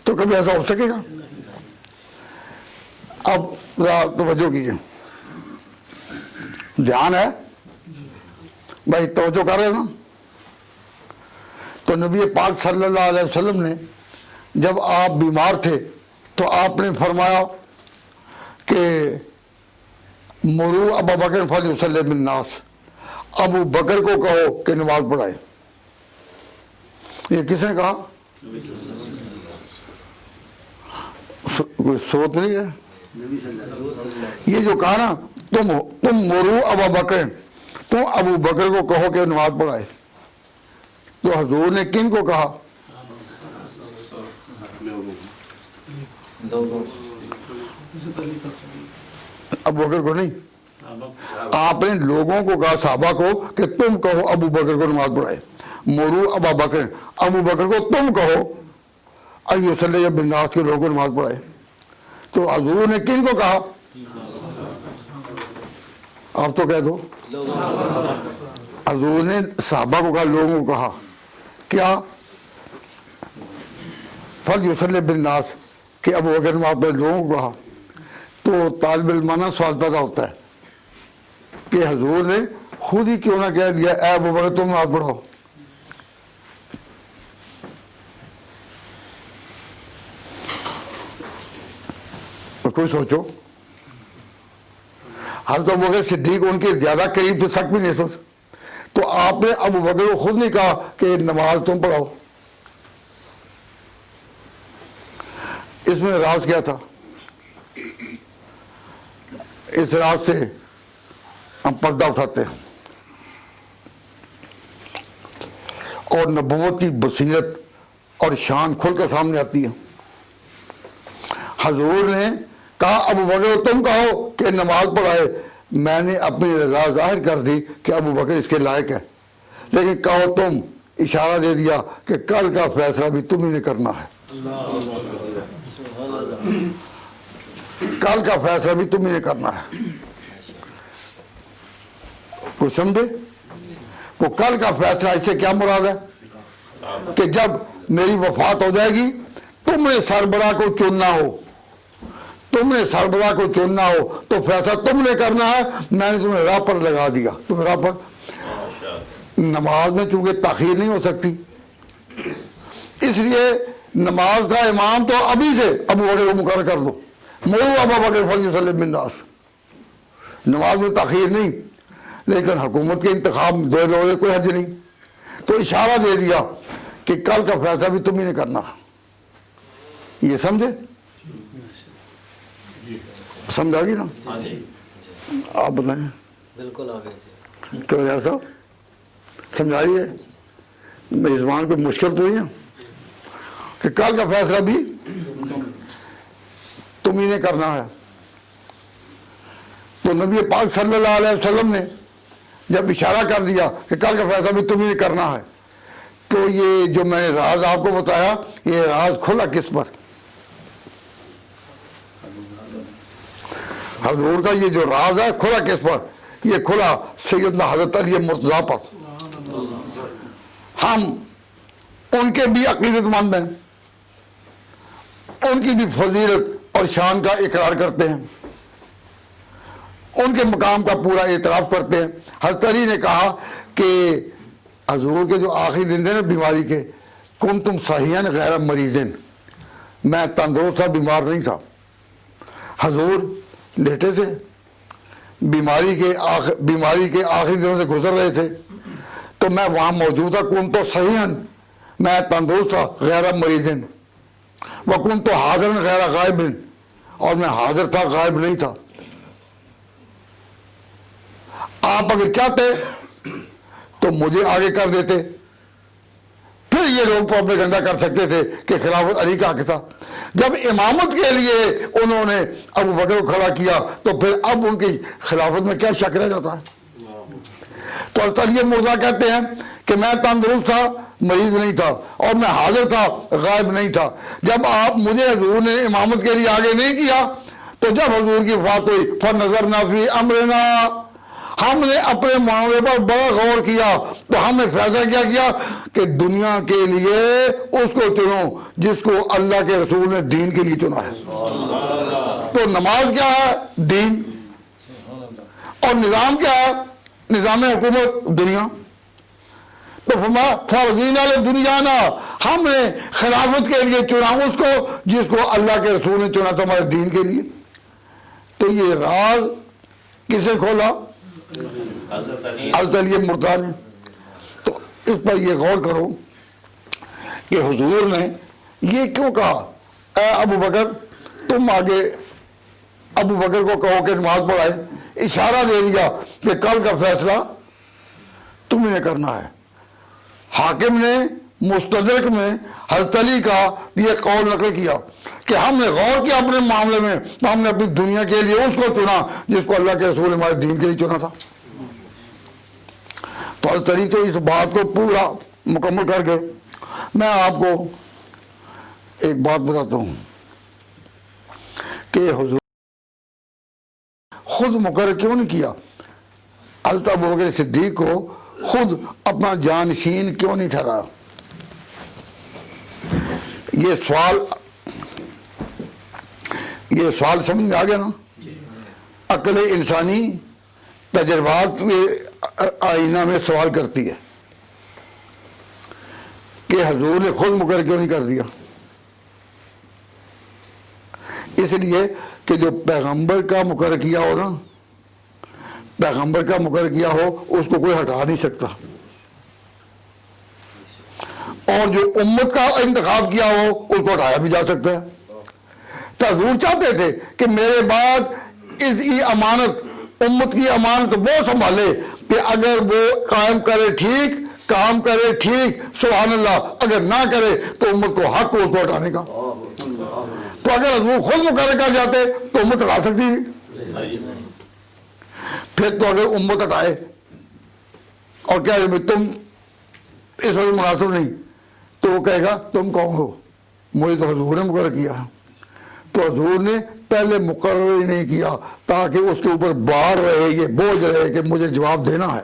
[SPEAKER 1] تو کبھی ایسا ہو سکے گا؟ اب ذرا توجہ کیجیے، دھیان ہے بھائی، توجہ کر رہے ہیں نا؟ تو نبی پاک صلی اللہ علیہ وسلم نے جب آپ بیمار تھے تو آپ نے فرمایا کہ مرو ابا بکر فلیصلی بالناس، ابو بکر کو کہو کہ نماز پڑھائے۔ یہ کس نے کہا؟ کوئی سوچ نہیں ہے؟ یہ جو کہا نا تم مرو ابا بکر، تم ابو بکر کو کہو کہ نماز پڑھائے، تو حضور نے کن کو کہا؟ ابو بکر کو نہیں، آپ نے لوگوں کو کہا، صحابہ کو، کہ تم کہو ابو بکر کو نماز پڑھائے۔ مرو ابا بکر، ابو بکر کو تم کہو ایصلی بالناس کے لوگوں کو نماز پڑھائے۔ تو حضور نے کن کو کہا؟ آپ تو کہہ دو۔ حضور نے صحابہ کو کہا، لوگوں کو کہا کیا؟ فلیصلی بالناس، کہ ابو بکر نماز پڑھائے، لوگوں کو کہا۔ تو طالب علمانہ سوال پیدا ہوتا ہے کہ حضور نے خود ہی کیوں نہ کہہ دیا اے ابو بکر تم نماز پڑھو؟ کوئی سوچو، حضرت ابو بکر صدیق ان کے زیادہ قریب تھے، سک بھی نہیں سوچ، تو آپ نے ابو بکر کو خود نہیں کہا کہ نماز تم پڑھاؤ۔ اس میں راز کیا تھا؟ اس راز سے ہم پردہ اٹھاتے ہیں اور نبوت کی بصیرت اور شان کھل کر سامنے آتی ہے۔ حضور نے کہا ابو بکر تم کہو کہ نماز پڑھائے، میں نے اپنی رضا ظاہر کر دی کہ ابو بکر اس کے لائق ہے، لیکن کہو تم، اشارہ دے دیا کہ کل کا فیصلہ بھی تم ہی نے کرنا ہے، کل کا فیصلہ بھی تم ہی نے کرنا ہے۔ کوئی سمجھے؟ وہ کل کا فیصلہ اس سے کیا مراد ہے کہ جب میری وفات ہو جائے گی تم نے سربراہ کو چننا ہو، تم نے سربراہ کو چننا ہو تو فیصلہ تم نے کرنا ہے، میں نے تمہیں راہ پر لگا دیا، تمہیں راہ پر۔ نماز میں چونکہ تاخیر نہیں ہو سکتی، اس لیے نماز کا امام تو ابھی سے ابو بکر کو مقرر کر دو، مروا ابا بکر فلیصلی بالناس، نماز میں تاخیر نہیں، لیکن حکومت کے انتخاب میں دو لوگوں کوئی حرج نہیں، تو اشارہ دے دیا کہ کل کا فیصلہ بھی تم ہی نے کرنا۔ یہ سمجھے؟ سمجھ آ گئی نا؟ آپ بتائیں۔
[SPEAKER 2] بالکل آگے
[SPEAKER 1] کیوں ایسا سمجھ آئی ہے؟ میری زبان کوئی مشکل تو نہیں ہے کہ کل کا فیصلہ بھی تم ہی نے کرنا ہے۔ تو نبی پاک صلی اللہ علیہ وسلم نے جب اشارہ کر دیا کہ کل کا فیصلہ بھی تم ہی نے کرنا ہے، تو یہ جو میں نے راز آپ کو بتایا، یہ راز کھلا کس پر؟ حضور کا یہ جو راز ہے کھلا کس پر؟ یہ کھلا سیدنا حضرت علی مرتضیٰ پر۔ ہم ان کے بھی عقیدت مند ہیں، ان کی بھی فضیلت اور شان کا اقرار کرتے ہیں، ان کے مقام کا پورا اعتراف کرتے ہیں۔ حضرت علی نے کہا کہ حضور کے جو آخری دن تھے نا بیماری کے، کنتم صحیحا غیر مریضن، میں تندرست تھا، بیمار نہیں تھا۔ حضور لیٹے تھے، بیماری کے آخری دنوں سے گزر رہے تھے، تو میں وہاں موجود تھا، کنتم صحیحا، میں تندرست تھا، غیر مریضن، وکنت حاضرا غیر غائب، اور میں حاضر تھا، غائب نہیں تھا۔ آپ اگر چاہتے تو مجھے آگے کر دیتے، پھر یہ لوگ پروپیگنڈا کر سکتے تھے کہ خلافت علی کا حق تھا۔ جب امامت کے لیے انہوں نے ابو بکر کو کھڑا کیا تو پھر اب ان کی خلافت میں کیا شک رہ جاتا ہے؟ تو حضرت علی مرتضیٰ کہتے ہیں کہ میں تندرست تھا، مریض نہیں تھا، اور میں حاضر تھا، غائب نہیں تھا۔ جب آپ مجھے حضور نے امامت کے لیے آگے نہیں کیا تو جب حضور کی وفات ہوئی فَنَظَرْنَا فِي أَمْرِنَا، ہم نے اپنے معاملے پر بڑا غور کیا تو ہم نے فیصلہ کیا کیا کہ دنیا کے لیے اس کو چنو جس کو اللہ کے رسول نے دین کے لیے چنا ہے۔ تو نماز کیا ہے؟ دین۔ اور نظام کیا ہے؟ نظام حکومت دنیا۔ تو فرمایا فرضینا لدنیا نا، ہم نے خلافت کے لیے چنا اس کو جس کو اللہ کے رسول نے چنا تھا ہمارے دین کے لیے۔ تو یہ راز کسے کھولا؟ حضرت علی مرتضیٰ نے۔ تو اس پر یہ غور کرو کہ حضور نے یہ کیوں کہا اے ابو بکر تم آگے ابو بکر کو کہو کہ نماز پڑھائے، اشارہ دے دیا کہ کل کا فیصلہ تمہیں کرنا ہے۔ حاکم نے مستدرک میں حضرت علی کا یہ قول نقل کیا کہ ہم نے غور کیا اپنے معاملے میں، ہم نے اپنی دنیا کے لیے اس کو چنا جس کو اللہ کے رسول نے ہمارے دین کے لیے چنا تھا۔ تو حضرت علی تو اس بات کو پورا مکمل کر کے، میں آپ کو ایک بات بتاتا ہوں کہ حضور خود مقرر کیوں نہیں کیا؟ حضرت ابوبکر صدیق کو خود اپنا جانشین کیوں نہیں ٹھہرایا؟ یہ سوال سمجھ میں آ گیا نا؟ عقل انسانی تجربات کے آئینہ میں سوال کرتی ہے کہ حضور نے خود مقرر کیوں نہیں کر دیا؟ اس لیے کہ جو پیغمبر کا مقرر کیا ہو نا، پیغمبر کا مقرر کیا ہو اس کو کوئی ہٹا نہیں سکتا، اور جو امت کا انتخاب کیا ہو اس کو ہٹایا بھی جا سکتا ہے۔ تو حضور چاہتے تھے کہ میرے بعد اس کی امانت، امت کی امانت وہ سنبھالے کہ اگر وہ قائم کرے ٹھیک، کام کرے ٹھیک، سبحان اللہ، اگر نہ کرے تو امت کو حق کو اس کو ہٹانے کا۔ تو اگر حضور خود مقرر کر جاتے تو امت ہٹا سکتی تھی؟ پھر تو اگر امت ہٹائے اور کیا تم اس وقت مناسب نہیں، تو وہ کہے گا تم کون ہو؟ مجھے تو حضور نے مقرر کیا ہے۔ تو حضور نے پہلے مقرر ہی نہیں کیا تاکہ اس کے اوپر بار رہے، یہ بوجھ رہے کہ مجھے جواب دینا ہے،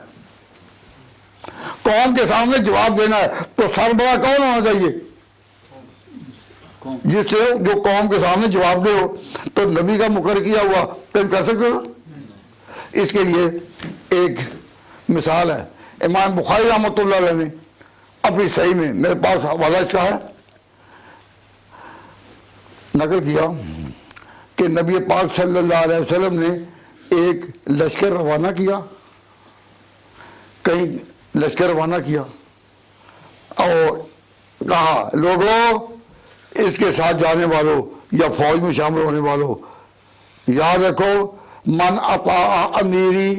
[SPEAKER 1] قوم کے سامنے جواب دینا ہے۔ تو سربراہ کون ہونا چاہیے؟ جس سے جو قوم کے سامنے جواب دے ہو۔ تو نبی کا مقرر کیا ہوا کہیں کر سکتے ہو؟ اس کے لیے ایک مثال ہے، امام بخاری رحمۃ اللہ علیہ نے اپنی صحیح میں، میرے پاس حوالہ اس کا ہے، نقل کیا کہ نبی پاک صلی اللہ علیہ وسلم نے ایک لشکر روانہ کیا، کہیں لشکر روانہ کیا اور کہا لوگوں اس کے ساتھ جانے والوں یا فوج میں شامل ہونے والوں، یاد رکھو من اطاع امیری،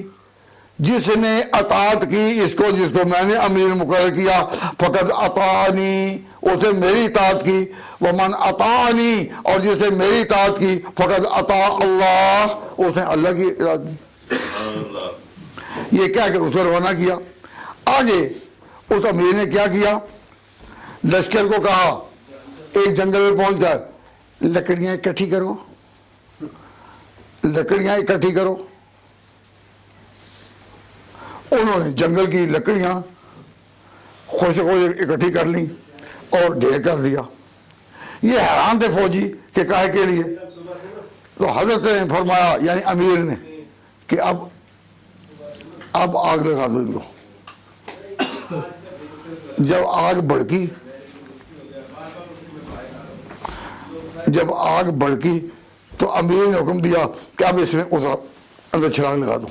[SPEAKER 1] جس نے اطاعت کی اس کو، جس کو میں نے امیر مقرر کیا، فقط اطاعنی، اس نے میری اطاعت کی، ومن اطاعنی، اور جس نے میری اطاعت کی، فقط اطاع اللہ، اس نے اللہ کی اطاعت کی۔ یہ کیا کہ اس کو روانہ کیا۔ آگے اس امیر نے کیا کیا؟ لشکر کو کہا، ایک جنگل میں پہنچ کر لکڑیاں اکٹھی کرو، لکڑیاں اکٹھی کرو۔ انہوں نے جنگل کی لکڑیاں خوش اکٹھی کر لیں اور ڈھیر کر دیا۔ یہ حیران تھے فوجی کہ کاہے کے لیے؟ تو حضرت نے فرمایا، یعنی امیر نے، کہ اب آگ لگا دو ان کو۔ جب آگ بڑکی تو امیر نے حکم دیا کہ اب اس میں اندر چھلانگ لگا دو۔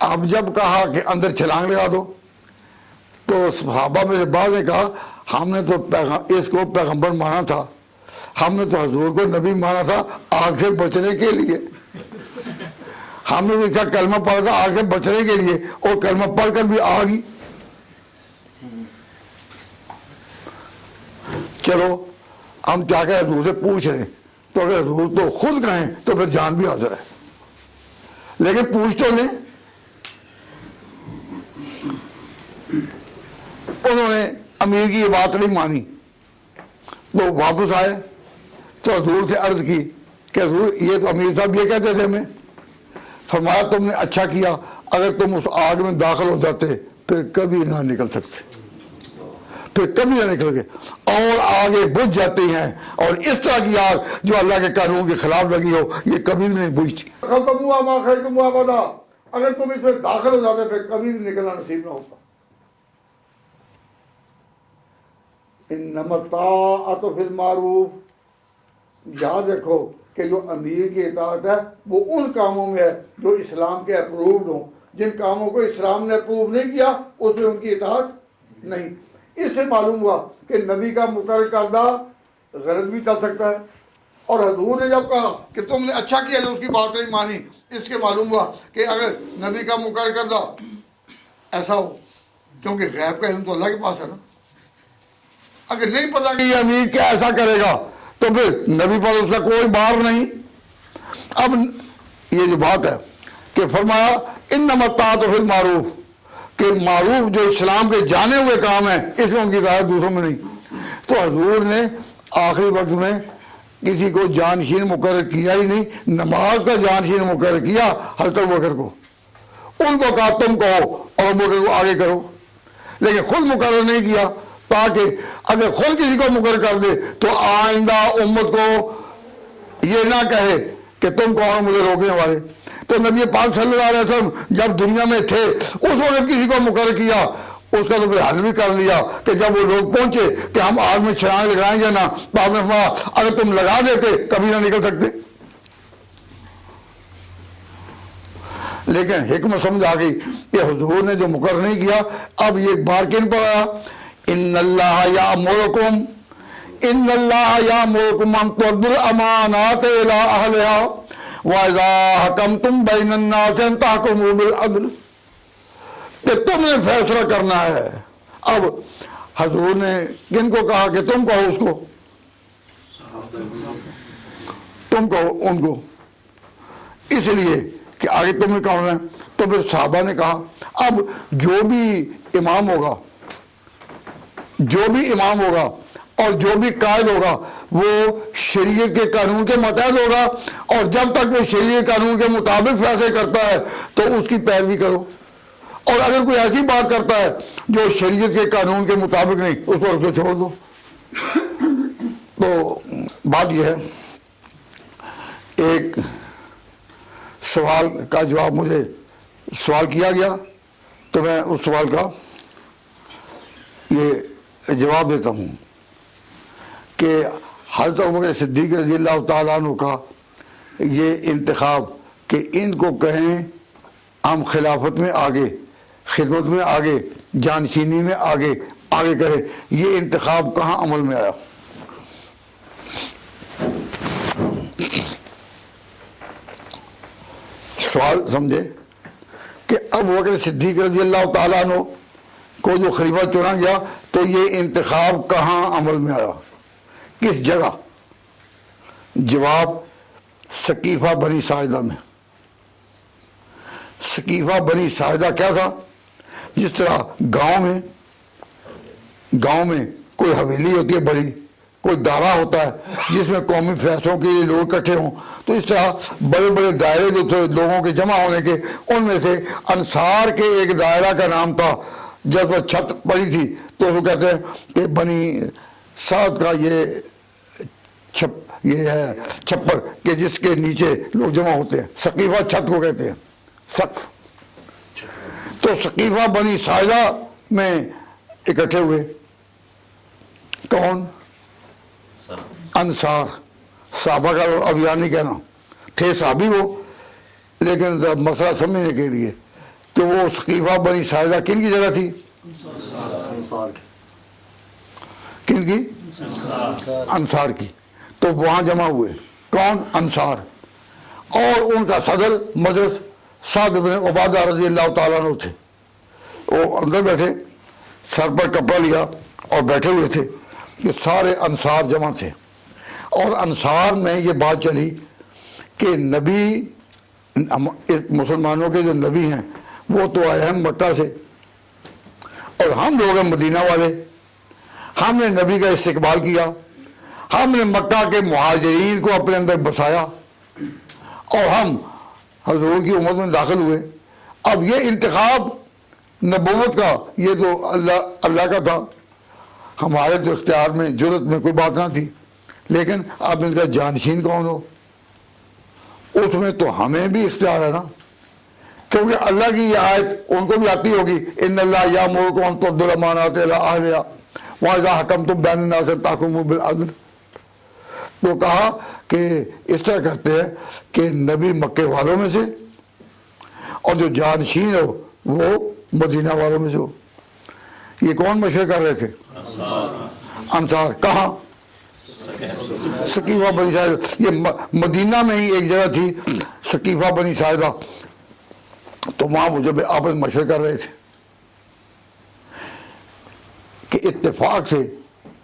[SPEAKER 1] اب جب کہا کہ اندر چھلانگ لگا دو تو صحابہ میں سے بعض نے کہا ہم نے تو اس کو پیغمبر مانا تھا، ہم نے تو حضور کو نبی مانا تھا آگ سے بچنے کے لیے، ہم نے تو اس کا کلمہ پڑھا تھا آگ سے بچنے کے لیے، اور کلمہ پڑھ کر بھی آگ ہی۔ چلو ہم کیا کہ حضور سے پوچھ رہے ہیں، تو اگر حضور تو خود کہیں تو پھر جان بھی حاضر ہے، لیکن پوچھ تو لیں۔ انہوں نے امیر کی یہ بات نہیں مانی تو واپس آئے تو حضور سے عرض کی کہ حضور یہ تو امیر صاحب یہ کہتے تھے ہمیں۔ فرمایا تم نے اچھا کیا، اگر تم اس آگ میں داخل ہو جاتے پھر کبھی نہ نکل سکتے، پھر کبھی نہ نکل گئے، اور آگے بجھ جاتی ہیں، اور اس طرح کی آگ جو اللہ کے قانون کے خلاف لگی ہو یہ کبھی بھی نہیں بجھتی۔ اگر تم اس میں داخل ہو جاتے پھر کبھی بھی نکلنا نصیب نہ ہوتا۔ انما الطاعۃ فی المعروف، یاد رکھو کہ جو امیر کی اطاعت ہے وہ ان کاموں میں ہے جو اسلام کے اپرووڈ ہوں، جن کاموں کو اسلام نے اپروو نہیں کیا اس میں ان کی اطاعت نہیں۔ اس سے معلوم ہوا کہ نبی کا مقرر کردہ غلط بھی چل سکتا ہے، اور حضور نے جب کہا کہ تم نے اچھا کیا جو اس کی بات نہیں مانی، اس کے معلوم ہوا کہ اگر نبی کا مقرر کردہ ایسا ہو، کیونکہ غیب کا علم تو اللہ کے پاس ہے نا، اگر نہیں پتا کہ یہ امیر کیا ایسا کرے گا تو پھر نبی پر اس کا کوئی بار نہیں۔ اب یہ جو بات ہے کہ فرمایا انما الطاعۃ فی المعروف، کہ معروف جو اسلام کے جانے ہوئے کام ہیں اس میں ان کی اطاعت دوسروں میں نہیں۔ تو حضور نے آخری وقت میں کسی کو جانشین مقرر کیا ہی نہیں، نماز کا جانشین مقرر کیا حضرت ابوبکر کو، ان کو کہا تم کہو اور ابوبکر کو آگے کرو، لیکن خود مقرر نہیں کیا، تاکہ اگر خود کسی کو مقرر کر دے تو آئندہ امت کو یہ نہ کہے کہ تم کون ہو مجھے روکنے والے۔ تو نبی پاک صلی اللہ علیہ وسلم جب دنیا میں تھے اس وقت کسی کو مقرر کیا، اس کا تو پھر حل بھی کر لیا کہ جب وہ لوگ پہنچے کہ ہم آگ میں چھلانگ لگائیں یا نہ، تو آپ نے فرمایا اگر تم لگا دیتے کبھی نہ نکل سکتے۔ لیکن حکمت سمجھ آ گئی کہ حضور نے جو مقرر نہیں کیا، اب یہ بار کن پر آیا، ان اللہ یامرکم ان تؤدوا الامانات الی اہلہا واذا حکمتم بین الناس ان تحکموا بالعدل، کہ تم نے فیصلہ کرنا ہے۔ اب حضور نے کن کو کہا کہ تم کہو اس کو، تم کہو ان کو، اس لیے کہ آگے تم نے کہا ہے۔ تو پھر صحابہ نے کہا اب جو بھی امام ہوگا اور جو بھی قائد ہوگا وہ شریعت کے قانون کے متحد ہوگا، اور جب تک وہ شریعت کے قانون کے مطابق فیصلے کرتا ہے تو اس کی پیروی کرو، اور اگر کوئی ایسی بات کرتا ہے جو شریعت کے قانون کے مطابق نہیں، اس پر اسے چھوڑ دو۔ تو بات یہ ہے، ایک سوال کا جواب مجھے سوال کیا گیا تو میں اس سوال کا یہ جواب دیتا ہوں کہ حضرت ابوبکر صدیق رضی اللہ تعالیٰ عنہ کا یہ انتخاب کہ ان کو کہیں ہم خلافت میں آگے، خدمت میں آگے، جانشینی میں آگے کرے، یہ انتخاب کہاں عمل میں آیا؟ سوال سمجھے کہ ابوبکر صدیق رضی اللہ تعالیٰ عنہ کو جو خلیفہ چنا گیا تو یہ انتخاب کہاں عمل میں آیا، کس جگہ؟ جواب، سقیفہ بنی ساعدہ میں۔ سقیفہ بنی ساعدہ کیا تھا؟ جس طرح گاؤں میں کوئی حویلی ہوتی ہے بڑی، کوئی دائرہ ہوتا ہے جس میں قومی فیصلوں کے لیے لوگ اکٹھے ہوں، تو اس طرح بڑے بڑے دائرے جو تھے لوگوں کے جمع ہونے کے، ان میں سے انصار کے ایک دائرہ کا نام تھا، جب وہ چھت پڑی تھی تو اس کو کہتے ہیں کہ بنی سعد کا یہ ہے چھپر کہ جس کے نیچے لوگ جمع ہوتے ہیں، سقیفہ چھت کو کہتے ہیں، سقف۔ تو سقیفہ بنی ساعدہ میں اکٹھے ہوئے کون؟ انصار، صحابہ کا اب یاد نہیں کہنا، تھے صحابی وہ، لیکن مسئلہ سمجھنے کے لیے تو وہ سقیفہ بنی ساعدہ کن کی جگہ تھی؟ کن کی؟ انصار کی۔ تو وہاں جمع ہوئے کون؟ انصار، اور ان کا صدر مجلس سعد بن عبادہ رضی اللہ تعالیٰ عنہ تھے۔ وہ اندر بیٹھے، سر پر کپڑا لیا اور بیٹھے ہوئے تھے کہ سارے انصار جمع تھے، اور انصار میں یہ بات چلی کہ نبی، مسلمانوں کے جو نبی ہیں وہ تو آئے ہیں مکہ سے، اور ہم لوگ ہیں مدینہ والے، ہم نے نبی کا استقبال کیا، ہم نے مکہ کے مہاجرین کو اپنے اندر بسایا، اور ہم حضور کی امت میں داخل ہوئے۔ اب یہ انتخاب نبوت کا یہ تو اللہ کا تھا، ہمارے تو اختیار میں، جرت میں کوئی بات نہ تھی، لیکن اب ان کا جانشین کون ہو، اس میں تو ہمیں بھی اختیار ہے نا، کیونکہ اللہ کی یہ آیت ان کو بھی آتی ہوگی، ان اللہ یامرکم ان تؤدوا الامانات الی اہلہا واذا حکمتم بین الناس ان تحکموا بالعدل۔ تو کہا کہ اس طرح کرتے ہیں کہ نبی مکے والوں میں سے، اور جو جانشین ہو وہ مدینہ والوں میں سے ہو۔ یہ کون مشورے کر رہے تھے؟ انصار۔ کہاں؟ سقیفہ بنی ساعدہ۔ یہ مدینہ میں ہی ایک جگہ تھی سقیفہ بنی ساعدہ، تو وہاں وہ جب آپس میں مشورے کر رہے تھے کہ اتفاق سے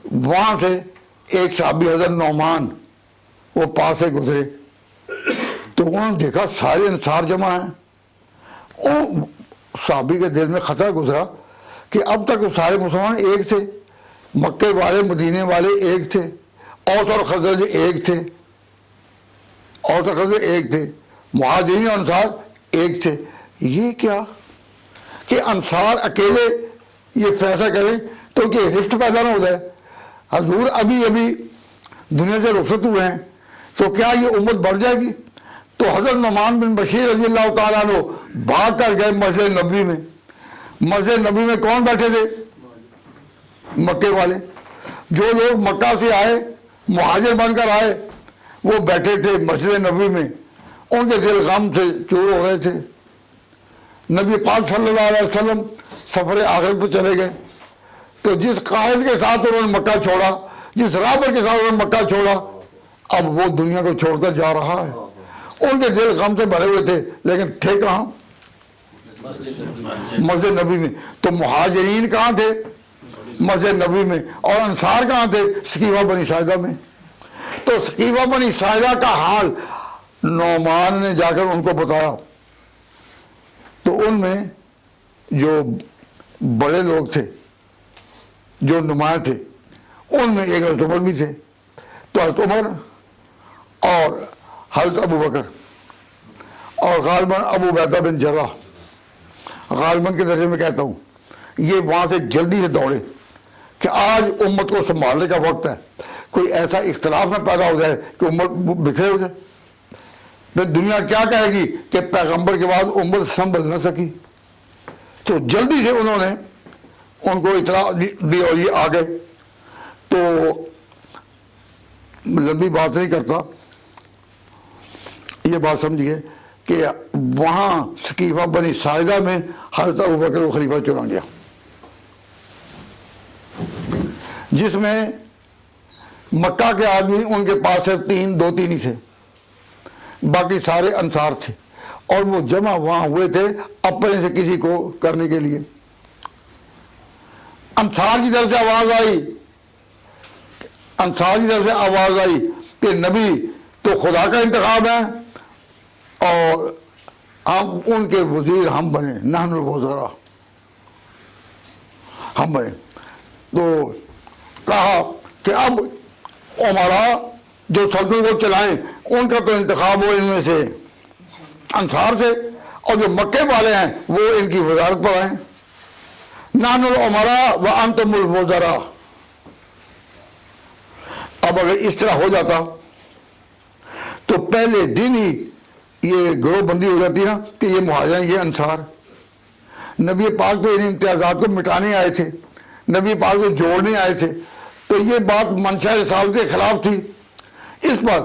[SPEAKER 1] وہاں سے ایک صحابی حضرت نعمان وہ پاس سے گزرے، تو انہوں نے دیکھا سارے انصار جمع ہیں۔ ان صحابی کے دل میں خطرہ گزرا کہ اب تک وہ سارے مسلمان ایک تھے، مکے والے مدینے والے ایک تھے، اوس اور خزرج ایک تھے، اوس اور خزرج ایک تھے، مہاجرین اور انصار ایک تھے۔ یہ کیا کہ انصار اکیلے یہ فیصلہ کریں تو کہ رفت پیدا نہ ہو جائے؟ حضور ابھی دنیا سے رخصت ہوئے ہیں تو کیا یہ امت بڑھ جائے گی؟ تو حضرت نعمان بن بشیر رضی اللہ تعالیٰ عنہ بھاگ کر گئے مسجد نبوی میں۔ مسجد نبوی میں کون بیٹھے تھے؟ مکے والے، جو لوگ مکہ سے آئے، مہاجر بن کر آئے، وہ بیٹھے تھے مسجد نبوی میں، ان کے دل غم سے چور ہو رہے تھے۔ نبی پاک صلی اللہ علیہ وسلم سفر آخرت پہ چلے گئے، تو جس قائد کے ساتھ انہوں نے مکہ چھوڑا، جس رابر کے ساتھ انہوں نے مکہ چھوڑا، اب وہ دنیا کو چھوڑ کر جا رہا ہے۔ ان کے دل غم سے بھرے ہوئے تھے، لیکن تھے کہاں؟ مسجد نبی میں۔ تو مہاجرین کہاں تھے؟ مسجد نبی میں۔ اور انصار کہاں تھے؟ سقیفہ بنی ساعدہ میں۔ تو سقیفہ بنی ساعدہ کا حال نعمان نے جا کر ان کو بتایا، تو ان میں جو بڑے لوگ تھے، جو نمایاں تھے، ان میں ایک حضرت عمر بھی تھے. تو حضرت عمر اور حضرت ابو بکر اور غالباً ابو عبیدہ بن جراح، غالباً کے درجے میں کہتا ہوں، یہ وہاں سے جلدی سے دوڑے کہ آج امت کو سنبھالنے کا وقت ہے. کوئی ایسا اختلاف نہ پیدا ہو جائے کہ امت بکھرے ہو جائے. پھر دنیا کیا کہے گی کہ پیغمبر کے بعد امت سنبھل نہ سکی. تو جلدی سے انہوں نے ان کو اطلاع دی اور یہ آ گئے. تو لمبی بات نہیں کرتا، یہ بات سمجھیے کہ وہاں سقیفہ بنی ساعدہ میں حضرت ابوبکر کو خلیفہ چنا گیا، جس میں مکہ کے آدمی ان کے پاس صرف دو تین ہی تھے، باقی سارے انصار تھے، اور وہ جمع وہاں ہوئے تھے اپنے سے کسی کو کرنے کے لیے. انصار کی طرف سے آواز آئی کہ نبی تو خدا کا انتخاب ہے اور ہم ان کے وزیر ہم بنے، نحن الوزراء، ہم بنے. تو کہا کہ اب عمرا جو سلطنت کو چلائیں ان کا تو انتخاب ہو ان میں سے انصار سے، اور جو مکے والے ہیں وہ ان کی وزارت پر آئیں. نحن العمراء وانتم الوزراء. اب اگر اس طرح ہو جاتا تو پہلے دن ہی یہ گروہ بندی ہو جاتی نا کہ یہ مہاجر ہیں، یہ انصار. نبی پاک تو ان امتیازات کو مٹانے آئے تھے، نبی پاک کو جوڑنے آئے تھے. تو یہ بات منشا رسالت کے خلاف تھی. اس پر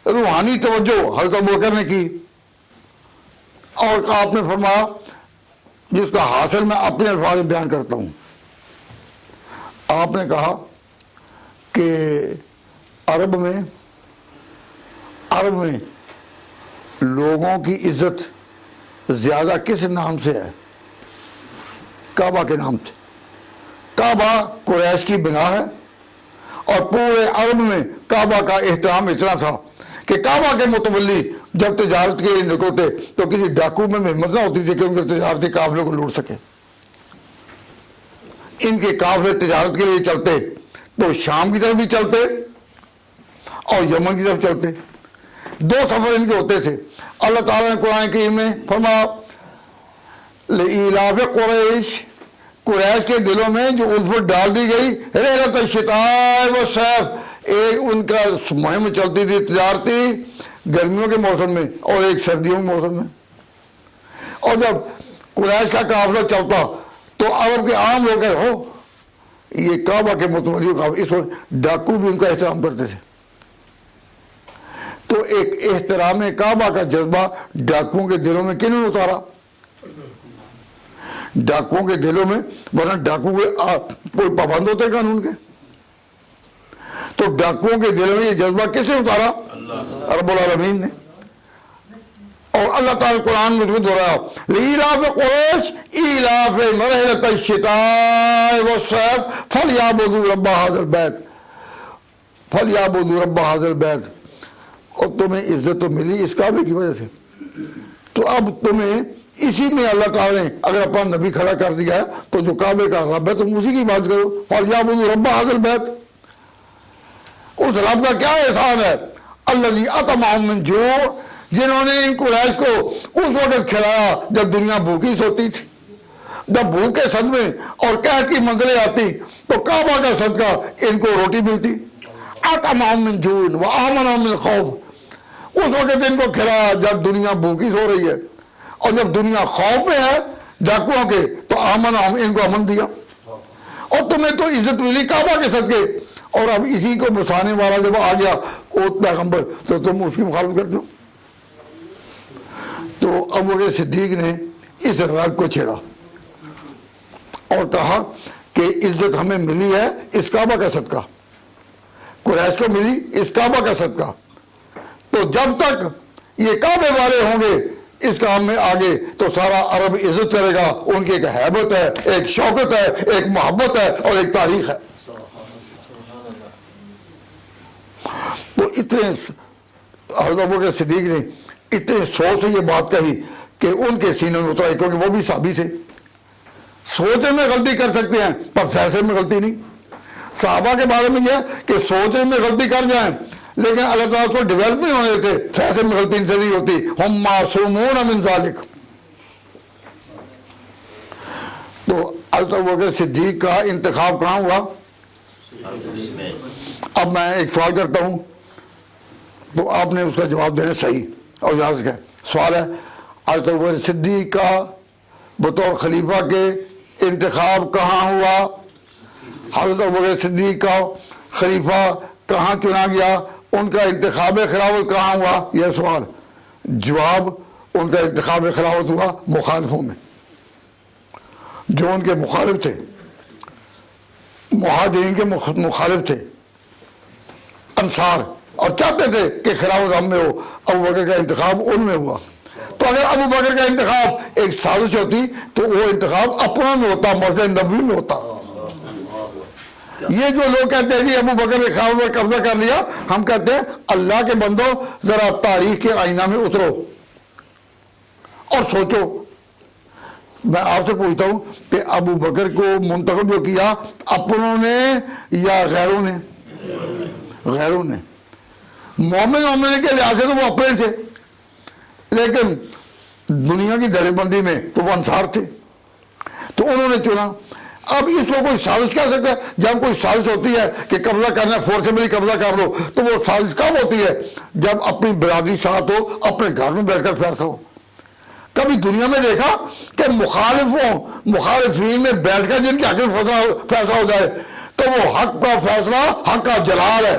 [SPEAKER 1] روحانی توجہ حضرت ابوبکر نے کی اور آپ نے فرمایا، جس کا حاصل میں اپنے الفاظ میں بیان کرتا ہوں. آپ نے کہا کہ عرب میں لوگوں کی عزت زیادہ کس نام سے ہے؟ کعبہ کے نام سے. کعبہ قریش کی بنا ہے، اور پورے عرب میں کعبہ کا احترام اتنا تھا کہ کعبہ کے متولی جب تجارت کے لیے نکلتے تو کسی ڈاکو میں ہمت نہ ہوتی تھی کہ ان کے تجارتی قافلے کو لوٹ سکے. ان کے قافلے تجارت کے لیے چلتے تو شام کی طرف بھی چلتے اور یمن کی طرف چلتے. دو سفر ان کے ہوتے تھے. اللہ تعالیٰ نے قرآن کریم میں فرمایا لإیلاف قریش کے دلوں میں جو الفت ڈال دی گئی، رحلۃ الشتاء والصیف، ایک ان کا مہم چلتی تھی تجارتی گرمیوں کے موسم میں اور ایک سردیوں کے موسم میں. اور جب قریش کا قافلہ چلتا تو عرب کے عام لوگ ہو یہ کعبہ کے متولیوں کا، اس وقت ڈاکو بھی ان کا احترام کرتے تھے. تو ایک احترام کعبہ کا جذبہ ڈاکوؤں کے دلوں میں کنہوں نے اتارا؟ ڈاکوؤں کے دلوں میں، ورنہ ڈاکو کے کوئی پابند ہوتے قانون کے؟ تو ڈاکوؤں کے دلوں میں یہ جذبہ کس نے اتارا؟ رب العالمین نے. اور اللہ تعالیٰ قرآن میں دہرایا لإیلاف قریش ایلافہم رحلۃ الشتاء والصیف فلیعبدوا رب ھذا البیت. اور تمہیں عزت تو ملی اس کعبے کی وجہ سے، تو اب تمہیں اسی میں اللہ تعالیٰ نے اگر اپنا نبی کھڑا کر دیا ہے تو جو کعبے کا رب ہے تم اسی کی بات کرو. فلیعبدوا رب ھذا البیت. اس رب کا کیا احسان ہے؟ الذی اطعمہم من جوع، جنہوں نے ان قریش کو اس وقت کھلایا جب دنیا بھوکی سوتی تھی. جب بھوک کے صدمے اور قحط کی منزلیں آتی تو کعبہ کا صدقہ ان کو روٹی ملتی. اطعمہم من جوع وآمنہم من خوف. اس وقت ان کو کھلایا جب دنیا بھوکی سو رہی ہے، اور جب دنیا خوف میں ہے ڈاکوؤں کے تو آمنہم، ان کو امن دیا. اور تمہیں تو عزت ملی کعبہ کے صدقے، اور اب اسی کو بسانے والا جب آ گیا وہ پیغمبر تو تم اس کی مخالفت کرتے ہو. تو ابوبکر صدیق نے اس راگ کو چھیڑا اور کہا کہ عزت ہمیں ملی ہے اس کعبہ کا صدقہ، قریش کو ملی اس کعبہ کا صدقہ. تو جب تک یہ کعبے والے ہوں گے اس کام میں آگے تو سارا عرب عزت کرے گا. ان کی ایک ہیبت ہے، ایک شوکت ہے، ایک محبت ہے اور ایک تاریخ ہے. تو اتنے حضرت ابوبکر صدیق نے اتنے سوچ سے یہ بات کہی کہ ان کے سینوں میں اترائی، کیونکہ وہ بھی صحابی سے. سوچنے میں غلطی کر سکتے ہیں پر فیصلے میں غلطی نہیں. صحابہ کے بارے میں یہ کہ سوچنے میں غلطی کر جائیں لیکن اللہ تعالیٰ کو ڈیولپ نہیں ہونے دیتے، فیصلے میں غلطی نہیں ہوتی، ہم معصومون من ذالک۔ تو حضرت ابوبکر صدیق کا انتخاب کہاں ہوا؟ اب میں ایک سوال کرتا ہوں تو آپ نے اس کا جواب دینا صحیح اور یاد رکھیں۔ سوال ہے حضرت ابوبکر صدیق کا بطور خلیفہ کے انتخاب کہاں ہوا؟ حضرت ابوبکر صدیق کا خلیفہ کہاں چنا گیا؟ ان کا انتخاب خلافت کہاں ہوا؟ یہ سوال۔ جواب، ان کا انتخاب خلافت ہوا مخالفوں میں، جو ان کے مخالف تھے، مہاجرین کے مخالف تھے، انصار، اور چاہتے تھے کہ خلافت ہم میں ہو۔ ابو بکر کا انتخاب ان میں ہوا۔ تو اگر ابو بکر کا انتخاب ایک سازش ہوتی تو وہ انتخاب اپنا میں ہوتا، مسجد نبوی میں ہوتا۔ یہ جو لوگ کہتے ہیں کہ ابو بکر نے خلافت پر قبضہ کر لیا، ہم کہتے ہیں اللہ کے بندو ذرا تاریخ کے آئینہ میں اترو اور سوچو۔ میں آپ سے پوچھتا ہوں کہ ابو بکر کو منتخب جو کیا اپنوں نے یا غیروں نے؟ غیروں نے۔ مومن کے لحاظ سے تو وہ اپنے تھے، لیکن دنیا کی درجہ بندی میں تو وہ انصار تھے، تو انہوں نے چنا۔ اب اس کو کوئی سازش کہہ سکتا ہے؟ جب کوئی سازش ہوتی ہے کہ قبضہ کرنا ہے، فورسبلی قبضہ کر لو، تو وہ سازش کب ہوتی ہے؟ جب اپنی برادری ساتھ ہو، اپنے گھر میں بیٹھ کر فیصلہ ہو۔ کبھی دنیا میں دیکھا کہ مخالفین میں بیٹھ کر جن کے حق میں فیصلہ ہو جائے تو وہ حق کا فیصلہ حق کا جلال ہے،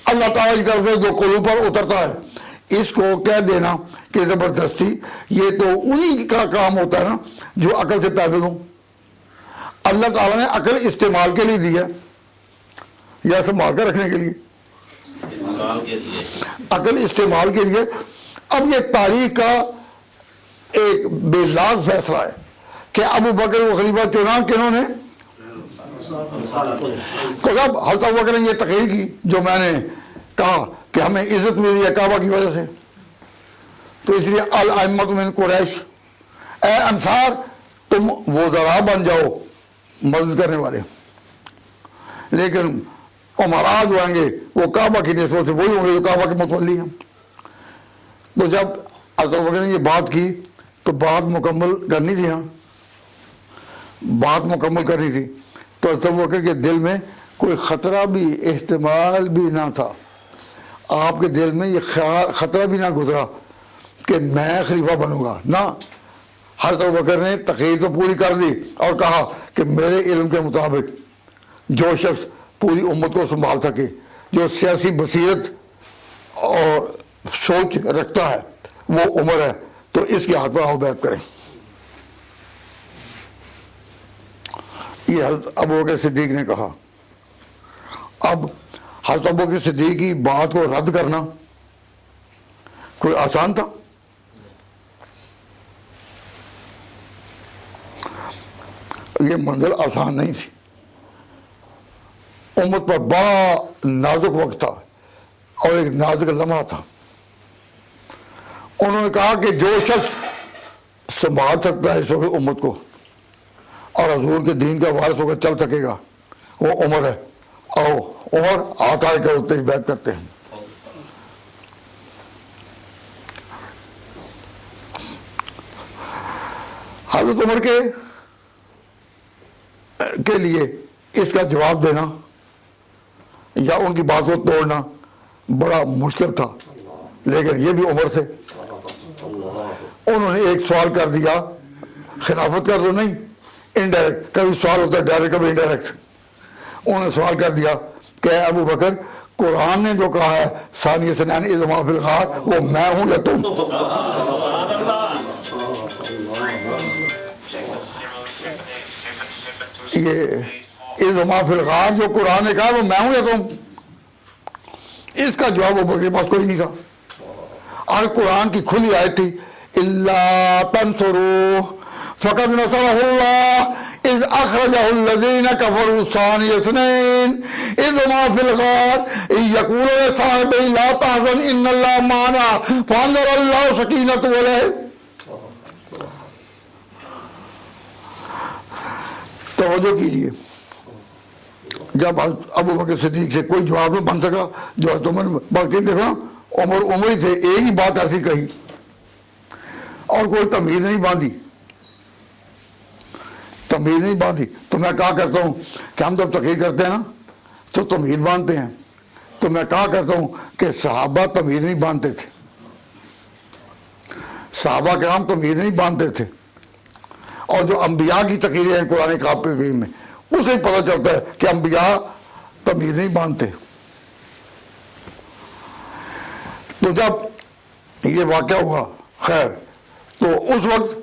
[SPEAKER 1] اللہ تعالیٰ کی طرف سے جو قلوب پر اترتا ہے۔ اس کو کہہ دینا کہ زبردستی، یہ تو انہی کا کام ہوتا ہے نا جو عقل سے پیدل ہوں۔ اللہ تعالیٰ نے عقل استعمال کے لیے دی ہے یا سنبھال کر رکھنے کے لیے؟ عقل استعمال کے لیے۔ اب یہ تاریخ کا ایک بے لاگ فیصلہ ہے کہ ابو بکر کو خلیفہ چنا کنہوں نے؟ تو جب حضرت ابو بکر نے یہ تقریر کی جو میں نے کہا کہ ہمیں عزت ملی ہے کعبہ کی وجہ سے، تو اس لیے الائمۃ من قریش، اے انصار تم وزراء بن جاؤ مدد کرنے والے، لیکن امراء جو آئیں گے وہ کعبہ کی نسبت سے وہی ہوں گے جو کعبہ کے متولی ہیں۔ تو جب حضرت ابو بکر نے یہ بات کی تو بات مکمل کرنی تھی نا، بات مکمل کرنی تھی، تو حضرت ابو بکر کے دل میں کوئی خطرہ بھی احتمال بھی نہ تھا، آپ کے دل میں یہ خطرہ بھی نہ گزرا کہ میں خلیفہ بنوں گا، نہ۔ حضرت ابو بکر نے تقریر تو پوری کر دی اور کہا کہ میرے علم کے مطابق جو شخص پوری امت کو سنبھال سکے، جو سیاسی بصیرت اور سوچ رکھتا ہے، وہ عمر ہے، تو اس کے ہاتھ پر آؤ بیعت کریں۔ یہ حضرت ابو بکر صدیق نے کہا۔ اب حضرت ابو بکر صدیق کی بات کو رد کرنا کوئی آسان تھا؟ یہ منزل آسان نہیں تھی، امت پر بڑا نازک وقت تھا اور ایک نازک لمحہ تھا۔ انہوں نے کہا کہ جو شخص سنبھال سکتا ہے اس وقت امت کو اور حضور کے دین کا وارث ہو کر چل سکے گا وہ عمر ہے، آؤ عمر آتا ہے کرتے ہی بیعت کرتے ہیں۔ حضرت عمر کے لیے اس کا جواب دینا یا ان کی بات کو توڑنا بڑا مشکل تھا، لیکن یہ بھی عمر سے انہوں نے ایک سوال کر دیا، خلافت کا تو نہیں، انڈائریکٹ، کبھی سوال ہوتا ہے ڈائریکٹ کبھی انڈائریکٹ۔ انہوں نے سوال کر دیا کہ اے ابو بکر، قرآن نے جو کہا ہے ثانی اثنین اذ ہما فی الغار، وہ میں ہوں یا تم؟ یہ اذ ہما فی الغار جو قرآن نے کہا وہ میں ہوں یا تم؟ اس کا جواب ابو بکر کے پاس کوئی نہیں تھا۔ اور قرآن کی کھلی آیت تھی الا تنصروا فقد نصرہ اللہ اذ اخرجہ الذین کفروا ثانی اثنین اذ ہما فی الغار یقول لصاحبہ لا تحزن ان اللہ معنا فانزل اللہ سکینتہ علیہ۔ توجہ کیجئے، جب ابو بکر صدیق سے کوئی جواب نہیں بن سکا جو حضرت عمر باقی دیکھو عمر ہی تھے، ایک ہی بات ایسی کہی اور کوئی تمیز نہیں باندھی، تمیز نہیں باندھی. تو میں کہا کرتا ہوں کہ ہم جب تقریر کرتے ہیں نا تو تمیز باندھتے ہیں، تو میں کہا کرتا ہوں کہ صحابہ تمیز نہیں باندھتے تھے، صحابہ کرام تمیز نہیں باندھتے تھے. اور جو انبیاء کی تقریریں ہیں قرآن کریم میں اسے پتہ چلتا ہے کہ انبیاء تمیز نہیں باندھتے. تو جب یہ واقعہ ہوا خیر تو اس وقت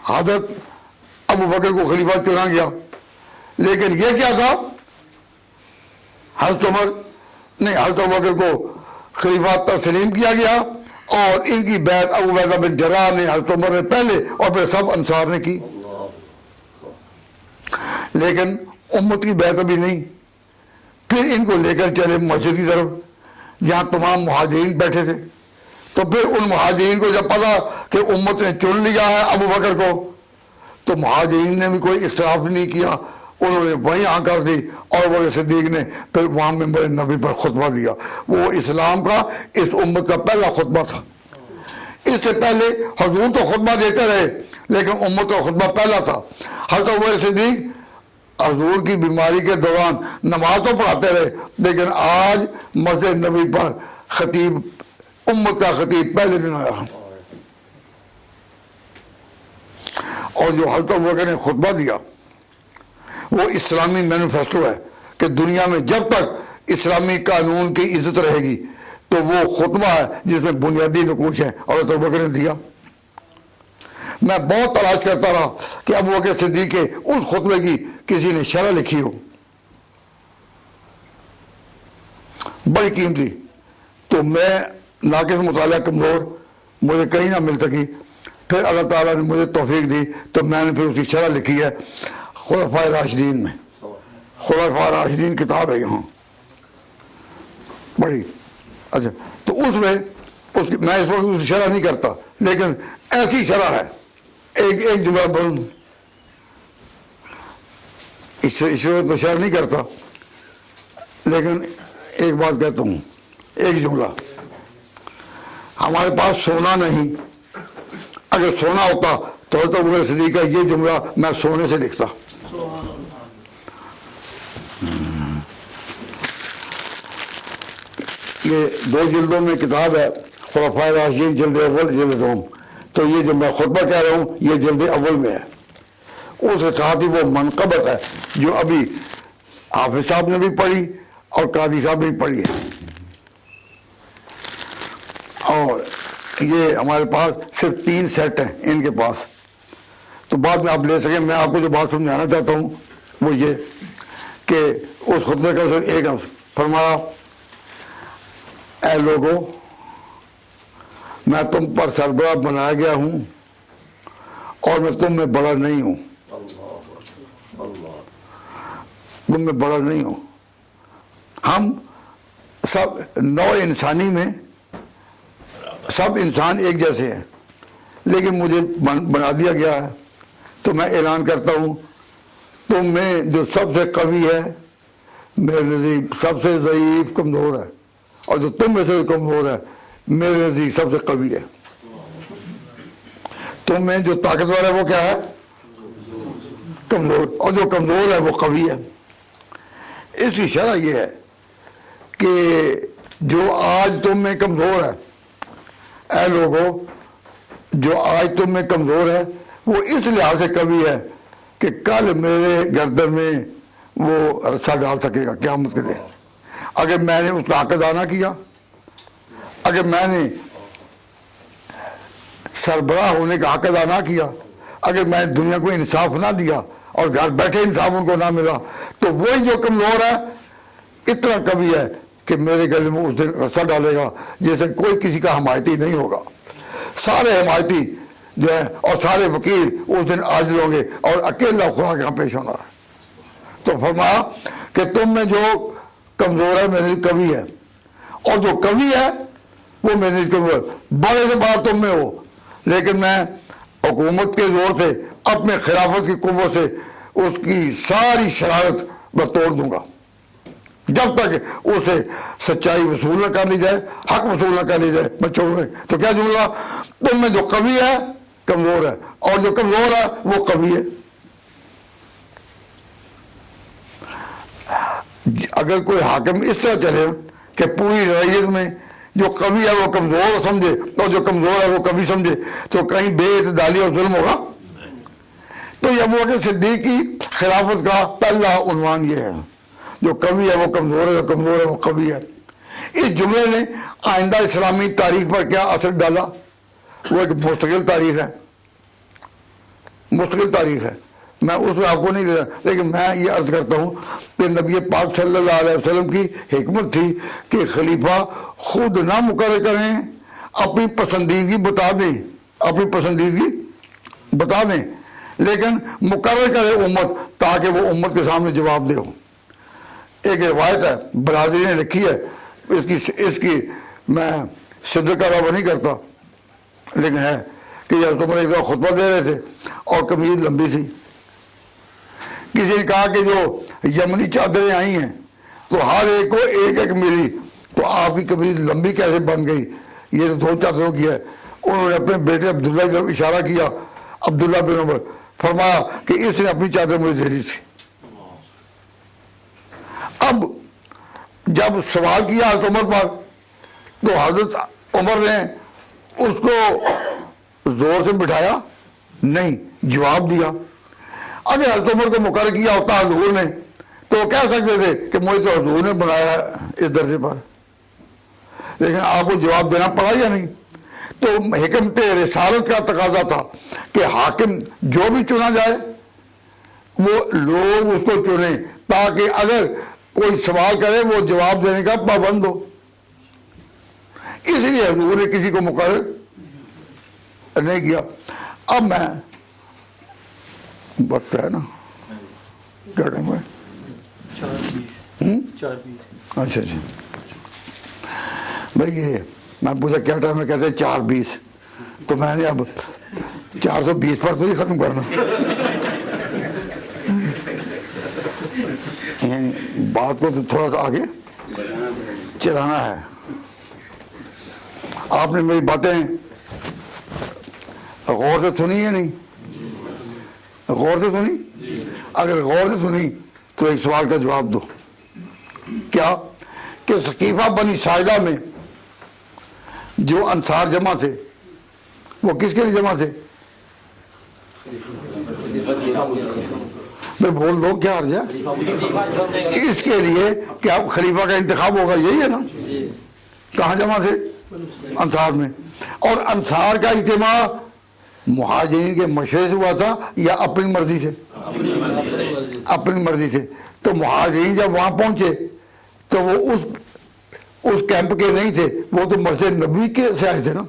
[SPEAKER 1] حضرت ابو بکر کو خلیفہ چنا گیا، لیکن یہ کیا تھا حضرت عمر نہیں، حضرت ابو بکر کو خلیفہ تسلیم کیا گیا اور ان کی بیعت ابو عبیدہ بن جراح نے، حضرت عمر نے پہلے اور پھر سب انصار نے کی. لیکن امت کی بیعت ابھی نہیں. پھر ان کو لے کر چلے مسجد کی طرف جہاں تمام مہاجرین بیٹھے تھے. تو پھر ان مہاجرین کو جب پتا کہ امت نے چن لیا ہے ابو بکر کو تو مہاجرین نے بھی کوئی اختلاف نہیں کیا، انہوں نے وہیں آ کر دی اور وہ صدیق نے پھر وہاں منبر نبی پر خطبہ دیا. وہ اسلام کا اس امت کا پہلا خطبہ تھا. اس سے پہلے حضور تو خطبہ دیتے رہے لیکن امت کا خطبہ پہلا تھا. حضرت ابو صدیق حضور کی بیماری کے دوران نماز تو پڑھاتے رہے لیکن آج مسجد نبی پر خطیب، امت کا خطیب پہلے دن آیا. اور جو حضرت ابو بکر نے خطبہ دیا وہ اسلامی مینیفیسٹو ہے کہ دنیا میں جب تک اسلامی قانون کی عزت رہے گی تو وہ خطبہ ہے جس میں بنیادی نقوش ہیں اور حضرت ابو بکر نے دیا. میں بہت تلاش کرتا رہا کہ ابو بکر صدیق کے اس خطبے کی کسی نے شرح لکھی ہو، بڑی قیمتی. تو میں ناقص مطالعہ کمزور، مجھے کہیں نہ مل سکی. پھر اللہ تعالیٰ نے مجھے توفیق دی تو میں نے پھر اس کی شرح لکھی ہے خلفائے راشدین میں. خلفائے راشدین کتاب ہے یہاں بڑی اچھا. تو اس میں میں اس وقت اس شرح نہیں کرتا لیکن ایسی شرح ہے ایک جملہ بولوں، اس وقت تو شرح نہیں کرتا لیکن ایک بات کہتا ہوں، ایک جملہ. ہمارے پاس سونا نہیں، اگر سونا ہوتا تو حضرت ابو بکر صدیق کا یہ جملہ میں سونے سے لکھتا. یہ 2 جلدوں میں کتاب ہے خلفائے راشدین جلد اول جلد دوم. تو یہ جو میں خطبہ کہہ رہا ہوں یہ جلد اول میں ہے. اس کے ساتھ ہی وہ منقبت ہے جو ابھی حافظ صاحب نے بھی پڑھی اور قاضی صاحب نے بھی پڑھی ہے. اور یہ ہمارے پاس صرف 3 سیٹ ہیں ان کے پاس، تو بعد میں آپ لے سکیں. میں آپ کو جو بات سمجھانا چاہتا ہوں وہ یہ کہ اس خطبے کا صرف ایک لفظ فرمایا، اے لوگو میں تم پر سربراہ بنایا گیا ہوں اور میں تم میں بڑا نہیں ہوں، تم میں بڑا نہیں ہوں. ہم سب نوع انسانی میں سب انسان ایک جیسے ہیں لیکن مجھے بنا دیا گیا ہے. تو میں اعلان کرتا ہوں تم میں جو سب سے قوی ہے میرے نزدیک سب سے ضعیف کمزور ہے، اور جو تم میں سے کمزور ہے میرے نزدیک سب سے قوی ہے. تم میں جو طاقتور ہے وہ کیا ہے؟ کمزور، اور جو کمزور ہے وہ قوی ہے. اس کی شرح یہ ہے کہ جو آج تم میں کمزور ہے، اے لوگوں جو آج تم میں کمزور ہے وہ اس لحاظ سے قوی ہے کہ کل میرے گردن میں وہ رسا ڈال سکے گا قیامت کے دن. اگر میں نے اس کا حق ادا نہ کیا، اگر میں نے سربراہ ہونے کا حق ادا نہ کیا، اگر میں نے دنیا کو انصاف نہ دیا اور گھر بیٹھے انصاف ان کو نہ ملا، تو وہی جو کمزور ہے اتنا قوی ہے کہ میرے گلے میں اس دن رسا ڈالے گا جیسے کوئی کسی کا حمایتی نہیں ہوگا. سارے حمایتی جو ہے اور سارے وکیل اس دن عاجز ہوں گے اور اکیلا خدا کے یہاں پیش ہونا ہے. تو فرمایا کہ تم میں جو کمزور ہے میرے قوی ہے، اور جو قوی ہے وہ میرے کمزور. بڑے سے بڑا تم میں ہو لیکن میں حکومت کے زور سے اپنے خلافت کی قوت سے اس کی ساری شرارت بس توڑ دوں گا. جب تک اسے سچائی وصول نہ کر لی جائے، حق وصول نہ کر لی جائے، میں چھوڑوں گا۔ تو کیا جملہ، تم میں جو قوی ہے کمزور ہے، اور جو کمزور ہے وہ قوی ہے۔ اگر کوئی حاکم اس طرح چلے کہ پوری رعیت میں جو قوی ہے وہ کمزور سمجھے اور جو کمزور ہے وہ قوی سمجھے، تو کہیں بے اعتدالی اور ظلم ہوگا۔ تو یہ ابو بکر صدیق کی خلافت کا پہلا عنوان یہ ہے، جو قوی ہے وہ کمزور ہے، جو کمزور ہے وہ قوی ہے۔ اس جملے نے آئندہ اسلامی تاریخ پر کیا اثر ڈالا، وہ ایک مستقل تاریخ ہے، مستقل تاریخ ہے، میں اس میں آپ کو نہیں دے رہا، لیکن میں یہ عرض کرتا ہوں کہ نبی پاک صلی اللہ علیہ وسلم کی حکمت تھی کہ خلیفہ خود نہ مقرر کریں، اپنی پسندیدگی بتا دیں، اپنی پسندیدگی بتا دیں، لیکن مقرر کرے امت تاکہ وہ امت کے سامنے جواب دے ہو۔ ایک روایت ہے برادری نے لکھی ہے، اس کی میں صدق کا دعویٰ نہیں کرتا، لیکن ہے کہ حضرت عمر ایک دفعہ خطبہ دے رہے تھے اور قمیض لمبی تھی، کسی نے کہا کہ جو یمنی چادریں آئی ہیں تو ہر ایک کو ایک ایک ملی، تو آپ کی قمیض لمبی کیسے بن گئی، یہ تو 2 چادروں کی ہے۔ انہوں نے اپنے بیٹے عبداللہ کی طرف اشارہ کیا، عبداللہ بن عمر، فرمایا کہ اس نے اپنی چادر مجھے دے دی تھی۔ اب جب سوال کیا حضرت عمر پر تو حضرت عمر نے اس کو زور سے بٹھایا نہیں، جواب دیا۔ اگر حضرت عمر کو مقرر کیا ہوتا حضور نے تو وہ کہہ سکتے تھے کہ مجھے تو حضور نے بنایا اس درجے پر، لیکن آپ کو جواب دینا پڑا یا نہیں؟ تو حکمت رسالت کا تقاضا تھا کہ حاکم جو بھی چنا جائے وہ لوگ اس کو چنیں، تاکہ اگر کوئی سوال کرے وہ جواب دینے کا پابند ہو۔ اس لیے حضور نے کسی کو مقرر نہیں کیا۔ اب میں وقت ہے نا، کیا ٹائم ہے؟ 4:20۔ اچھا اچھا بھائی، یہ میں پوچھا کیا ٹائم ہے، کہتے ہیں 4:20، تو میں نے اب 420 پر تو نہیں ختم کرنا، یعنی بات کو تو تھوڑا سا آگے چلانا ہے۔ آپ نے میری باتیں غور سے سنی ہے نہیں؟ غور سے سنی؟ اگر غور سے سنی تو ایک سوال کا جواب دو، کیا کہ ثقیفہ بنی ساعدہ میں جو انصار جمع تھے وہ کس کے لیے جمع تھے؟ میں بول دو کیا عرض ہے؟ اس کے لیے کہ اب خلیفہ کا انتخاب ہوگا، یہی ہے نا؟ کہاں جمع تھے؟ انصار میں۔ اور انصار کا اجتماع مہاجرین کے مشورے سے ہوا تھا یا اپنی مرضی سے؟ اپنی مرضی سے۔ تو مہاجرین جب وہاں پہنچے تو وہ اس کیمپ کے نہیں تھے، وہ تو مسجد نبوی کے سے آئے تھے نا۔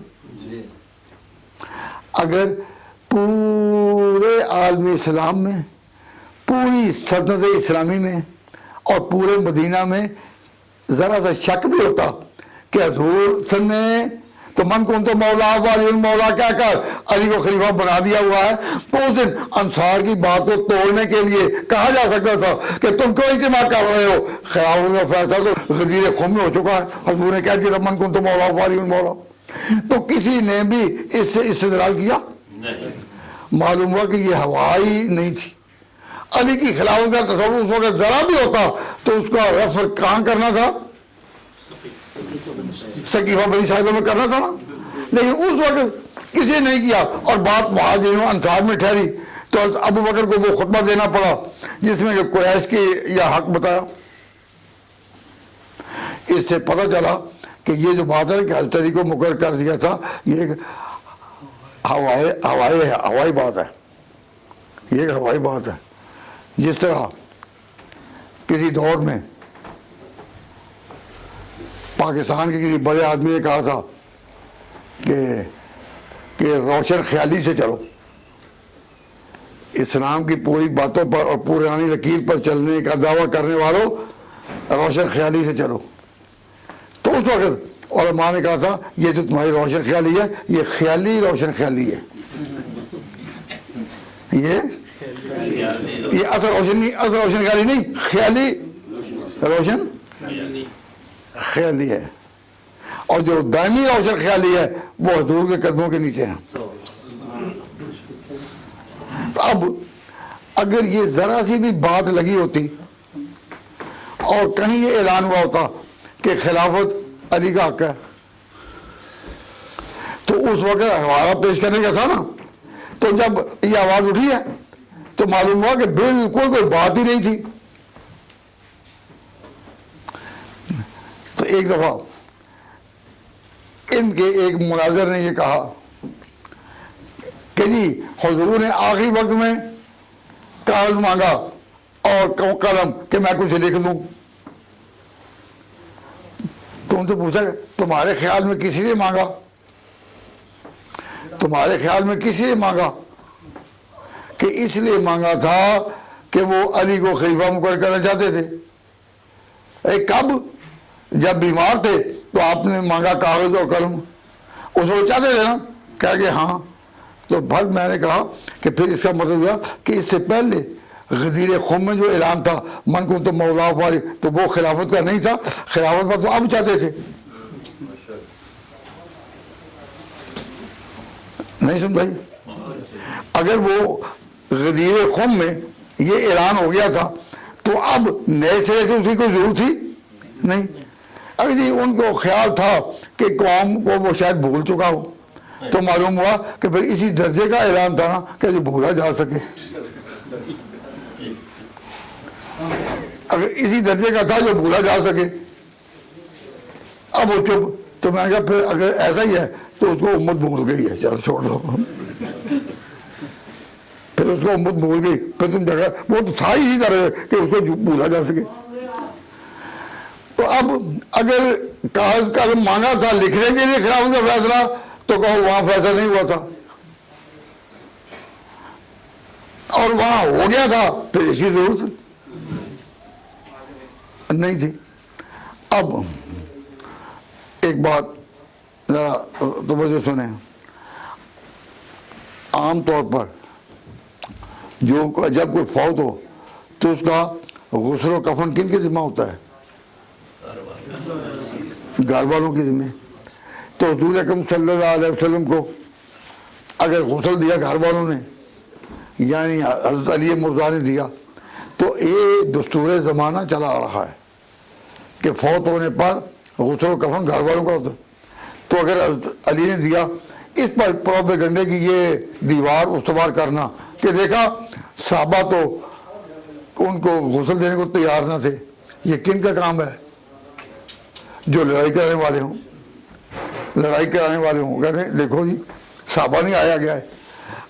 [SPEAKER 1] اگر پورے عالم اسلام میں، پوری سلطنت اسلامی میں اور پورے مدینہ میں ذرا سا شک بھی ہوتا کہ حضور نے تو من کون تو مولا والی مولا کیا کر علی کو خلیفہ بنا دیا ہوا ہے، تو اس دن انصار کی بات کو توڑنے کے لیے کہا جا سکتا تھا کہ تم کیوں اجتماع کر رہے ہو، خلاف کا فیصلہ تو غدیر خم میں ہو چکا ہے، حضور نے کہہ دیا من کون تو مولا والی مولا۔ تو کسی نے بھی اس سے استدلال کیا؟ معلوم ہوا کہ یہ ہوا ہی نہیں تھی۔ علی کی خلافت کا تصور اس وقت ذرا بھی ہوتا تو اس کا ریفر کہاں کرنا تھا؟ ثقیفہ بنی ساعدہ میں کرنا تھا نا، لیکن اس وقت کسی نے نہیں کیا، اور بات مہاجرین انصار میں ٹھہری تو ابو بکر کو وہ خطبہ دینا پڑا جس میں کہ قریش کی یہ حق بتایا۔ اس سے پتہ چلا کہ یہ جو بات ہے کہ حضرت علی کو مقرر کر دیا تھا، یہ ایک ہوائی بات ہے، یہ ایک ہوائی بات ہے۔ جس طرح کسی دور میں پاکستان کے کسی بڑے آدمی نے کہا تھا کہ روشن خیالی سے چلو، اسلام کی پوری باتوں پر اور پرانی لکیر پر چلنے کا دعویٰ کرنے والوں روشن خیالی سے چلو، تو اس وقت علماء نے کہا تھا یہ جو تمہاری روشن خیالی ہے یہ خیالی روشن خیالی ہے، یہ اصل روشن خیالی نہیں، خیالی روشن خیالی ہے، اور جو دائمی روشن خیالی ہے وہ حضور کے قدموں کے نیچے ہیں۔ تو اب اگر یہ ذرا سی بھی بات لگی ہوتی اور کہیں یہ اعلان ہوا ہوتا کہ خلافت علی کا حق ہے، تو اس وقت حوالہ پیش کرنے کا تھا نا، تو جب یہ آواز اٹھی ہے تو معلوم ہوا کہ بالکل کوئی بات ہی نہیں تھی۔ تو ایک دفعہ ان کے ایک مناظر نے یہ کہا کہ جی حضور نے آخری وقت میں کاغذ مانگا اور قلم کہ میں کچھ لکھ دوں۔ تو ان سے پوچھا کہ تمہارے خیال میں کسی نے مانگا؟ تمہارے خیال میں کسی نے مانگا؟ کہ اس لیے مانگا تھا کہ وہ علی کو خلیفہ مقرر کرنا چاہتے تھے۔ کب؟ جب بیمار تھے تو آپ نے مانگا کاغذ اور قلم، اس کو چاہتے تھے نا، کہا کہ ہاں۔ تو بھر میں نے کہا کہ پھر اس کا مطلب ہوا کہ اس سے پہلے غدیر خم میں جو اعلان تھا من کنت مولا فاری، تو وہ خلافت کا نہیں تھا، خلافت پر تو اب چاہتے تھے۔ نہیں سن بھائی، اگر وہ غدیر خم میں یہ اعلان ہو گیا تھا تو اب نئے سرے سے اسی کو ضرورت تھی نہیں۔ اب جی ان کو خیال تھا کہ قوم کو وہ شاید بھول چکا ہو، تو معلوم ہوا کہ پھر اسی درجے کا اعلان تھا نا کہ جو بھولا جا سکے۔ اگر اسی درجے کا تھا جو بھولا جا سکے، اب وہ چپ۔ تو میں نے کہا پھر اگر ایسا ہی ہے تو اس کو امت بھول گئی ہے، چل چھوڑ دو۔ پھر اس کو امت بھول گئی، پھر تم دیکھا وہ تو تھا ہی طرح کہ اس کو بھولا جا سکے۔ تو اب اگر کاغذ قلم مانگا تھا لکھنے کے لیے خلافت کا فیصلہ، تو کہو وہاں فیصلہ نہیں ہوا تھا، اور وہاں ہو گیا تھا پھر اس کی ضرورت نہیں تھی۔ اب ایک بات ذرا توجہ سنیں، عام طور پر جب کوئی فوت ہو تو اس کا غسل و کفن کن کے ذمہ ہوتا ہے؟ گھر والوں کے ذمہ۔ تو حضور اکرم صلی اللہ علیہ وسلم کو اگر غسل دیا گھر والوں نے، یعنی حضرت علی مرضی نے دیا، تو یہ دستور زمانہ چلا آ رہا ہے کہ فوت ہونے پر غسل و کفن گھر والوں کا ہوتا ہے۔ تو اگر حضرت علی نے دیا، اس پر پروپیگنڈے کی یہ دیوار استوار کرنا کہ دیکھا صحابہ تو ان کو غسل دینے کو تیار نہ تھے، یہ کن کا کام ہے؟ جو لڑائی کرانے والے ہوں، کہتے ہیں دیکھو جی صحابہ نہیں آیا گیا ہے۔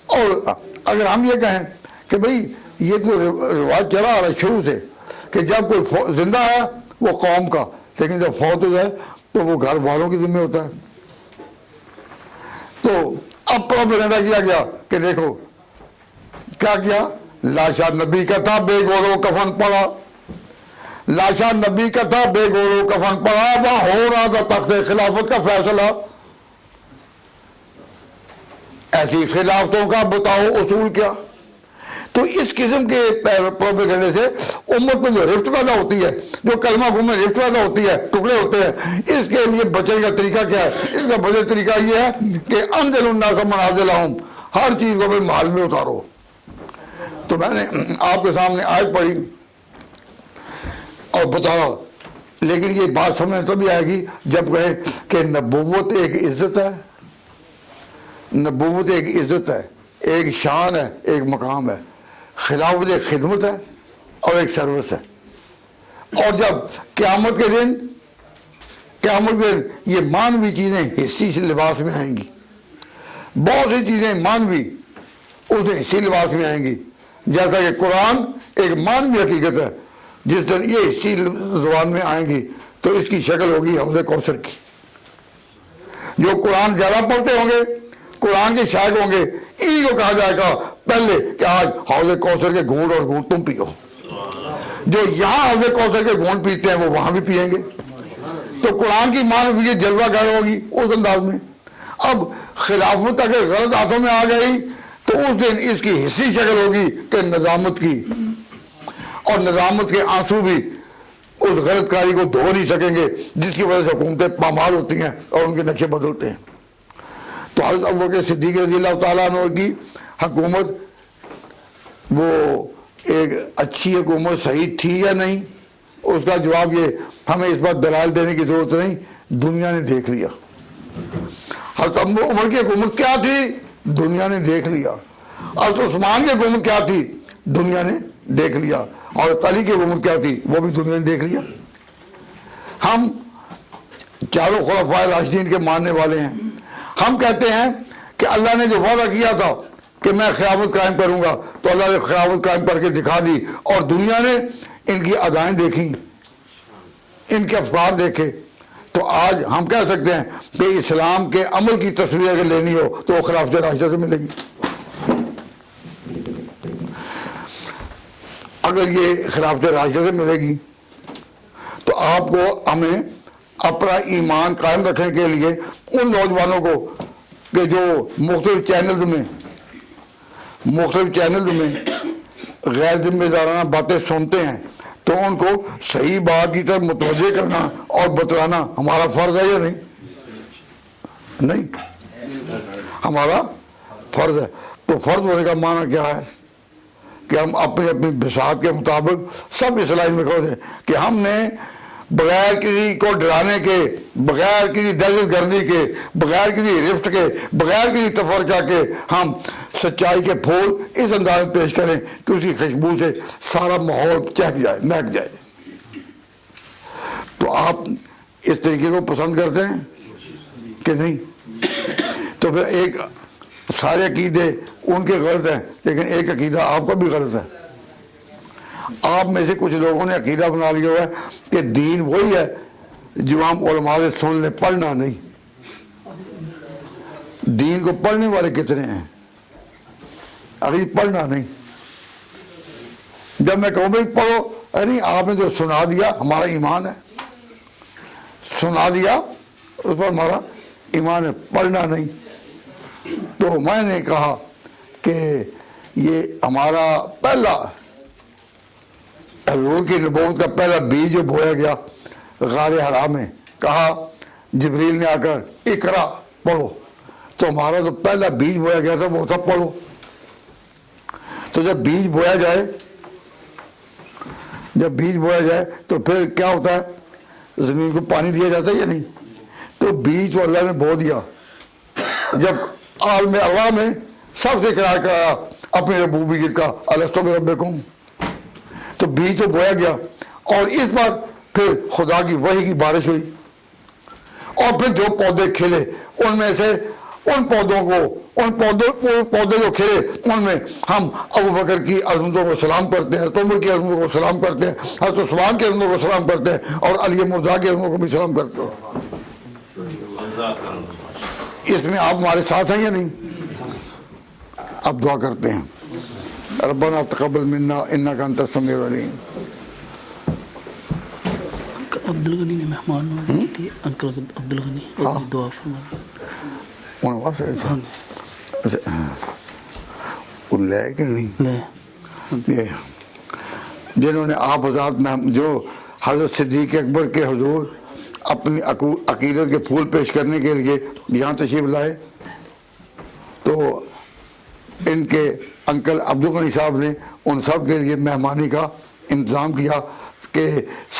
[SPEAKER 1] اور اگر ہم یہ کہیں کہ بھئی یہ تو رواج چلا آ رہا ہے شروع سے کہ جب کوئی زندہ ہے وہ قوم کا، لیکن جب فوت ہو جائے تو وہ گھر والوں کی ذمہ ہوتا ہے۔ تو اب پروپیگنڈا کیا گیا کہ دیکھو کیا کیا، لاشا نبی کا تھا بے گورو کفن پڑا، لاشا نبی کا تھا بے گورو کفن پڑا، وہاں ہو رہا تھا تخت خلافت کا فیصلہ۔ ایسی خلافتوں کا بتاؤ اصول کیا؟ تو اس قسم کے پروپیگنڈے سے امت میں جو رفت پیدا ہوتی ہے، جو کلمہ گو میں رفت پیدا ہوتی ہے، ٹکڑے ہوتے ہیں، اس کے لیے بچنے کا طریقہ کیا ہے؟ اس کا بچنے کا طریقہ یہ ہے کہ انزل الناس منازلہم، ہر چیز کو بھی محل میں اتارو۔ تو میں نے آپ کے سامنے آیت پڑھی اور بتایا، لیکن یہ بات سمجھ تبھی آئے گی جب کہیں کہ نبوت ایک عزت ہے، نبوت ایک عزت ہے، ایک شان ہے، ایک مقام ہے، خلافت ایک خدمت ہے اور ایک سروس ہے۔ اور جب قیامت کے دن یہ مانوی چیزیں حصی سے لباس میں آئیں گی، بہت سی چیزیں مانوی اس دن حصی لباس میں آئیں گی، جیسا کہ قرآن ایک مانوی حقیقت ہے، جس دن یہ حصی زبان میں آئیں گی تو اس کی شکل ہوگی حوض کوثر کی۔ جو قرآن زیادہ پڑھتے ہوں گے، قرآن کے شائق ہوں گے، انہی کو کہا جائے گا پہلے کہ آج حوض کوثر کے گھونٹ اور گھونٹ تم پیو۔ جو یہاں حوض کوثر کے گھونٹ پیتے ہیں وہ وہاں بھی پئیں گے۔ تو قرآن کی مانویت جلوہ گر ہوگی اس انداز میں۔ اب خلافت اگر غلط ہاتھوں میں آ گئی تو اس دن اس کی حصی شکل ہوگی کہ نظامت کی، اور نظامت کے آنسو بھی اس غلط کاری کو دھو نہیں سکیں گے جس کی وجہ سے حکومتیں پامال ہوتی ہیں اور ان کے نقشے بدلتے ہیں۔ تو حضرت ابوبکر صدیق رضی اللہ تعالیٰ عنہ کی حکومت وہ ایک اچھی حکومت صحیح تھی یا نہیں، اس کا جواب یہ ہمیں اس بات دلائل دینے کی ضرورت نہیں، دنیا نے دیکھ لیا۔ حضرت عمر کی حکومت کیا تھی؟ دنیا نے دیکھ لیا۔ حضرت عثمان کی حکومت کیا تھی؟ دنیا نے دیکھ لیا۔ اور علی کی حکومت کیا تھی؟ وہ بھی دنیا نے دیکھ لیا۔ ہم چاروں خلفائے راشدین کے ماننے والے ہیں۔ ہم کہتے ہیں کہ اللہ نے جو وعدہ کیا تھا کہ میں خلافت قائم کروں گا، تو اللہ نے خلافت قائم کر کے دکھا دی، اور دنیا نے ان کی ادائیں دیکھیں، ان کے افکار دیکھے۔ تو آج ہم کہہ سکتے ہیں کہ اسلام کے عمل کی تصویر اگر لینی ہو تو وہ خلافت راشدہ سے ملے گی۔ اگر یہ خلافت راشدہ سے ملے گی تو آپ کو ہمیں اپنا ایمان قائم رکھنے کے لیے ان نوجوانوں کو کہ جو مختلف چینلز میں غیر ذمہ دارانہ باتیں سنتے ہیں، تو ان کو صحیح بات کی طرف متوجہ کرنا اور بتلانا ہمارا فرض ہے یا نہیں؟ نہیں، ہمارا فرض ہے۔ تو فرض ہونے کا معنی کیا ہے؟ کہ ہم اپنی بساط کے مطابق سب اصلاحی میں کہتے ہیں کہ ہم نے بغیر کسی کو ڈرانے کے، بغیر کسی دہشت گردی کے، بغیر کسی رفٹ کے، بغیر کسی تفرقہ کے ہم سچائی کے پھول اس انداز میں پیش کریں کہ اس کی خوشبو سے سارا ماحول چہک جائے، مہک جائے۔ تو آپ اس طریقے کو پسند کرتے ہیں کہ نہیں؟ تو پھر ایک سارے عقیدے ان کے غلط ہیں، لیکن ایک عقیدہ آپ کا بھی غلط ہے۔ آپ میں سے کچھ لوگوں نے عقیدہ بنا لیا ہوا ہے کہ دین وہی ہے جو ہم علماء سے سن لیں، پڑھنا نہیں۔ دین کو پڑھنے والے کتنے ہیں؟ اگر پڑھنا نہیں، جب میں کہوں بھائی پڑھو، ارے آپ نے جو سنا دیا ہمارا ایمان ہے، سنا دیا اس پر ہمارا ایمان ہے، پڑھنا نہیں۔ تو میں نے کہا کہ یہ ہمارا پہلا حضور کی نبوت کا پہلا بیج جو بویا گیا غار حرا میں، کہا جبریل نے آ کر اقرا پڑھو، تو ہمارا تو پہلا بیج بویا گیا تھا وہ تھا پڑھو۔ تو جب بیج بویا جائے تو پھر کیا ہوتا ہے؟ زمین کو پانی دیا جاتا ہے یا نہیں؟ تو بیج تو اللہ نے بو دیا۔ جب عالم اللہ میں سب سے اقرار کرایا اپنی ربوبیت کا، الستو بربکم، تو بیج تو بویا گیا، اور اس پر پھر خدا کی وحی کی بارش ہوئی، اور پھر جو پودے کھلے ان میں سے ان پودے جو کھلے ان میں ہم ابوبکر کی عظمتوں کو سلام کرتے ہیں، حضرت عمر کی عظمتوں کو سلام کرتے ہیں، حضرت عثمان کی عظمتوں کو سلام کرتے ہیں، اور علی مرضیٰ کی عظمتوں کو بھی سلام کرتے ہیں۔ اس میں آپ ہمارے ساتھ ہیں یا نہیں؟ اب دعا کرتے ہیں، ربنا تقبل منا انک انت السمیع العلیم۔
[SPEAKER 3] عبدالغنی نے مہمان نوازی کی تھی، انکل عبدالغنی، دعا فرمائیں۔
[SPEAKER 1] انہوں واسطے اچھا وہ لے کہ نہیں یہ جنہوں نے آپ حضرات میں جو حضرت صدیق اکبر کے حضور اپنی عقیدت کے پھول پیش کرنے کے لیے یہاں تشریف لائے، تو ان کے انکل عبدالغنی صاحب نے ان سب کے لیے مہمانی کا انتظام کیا کہ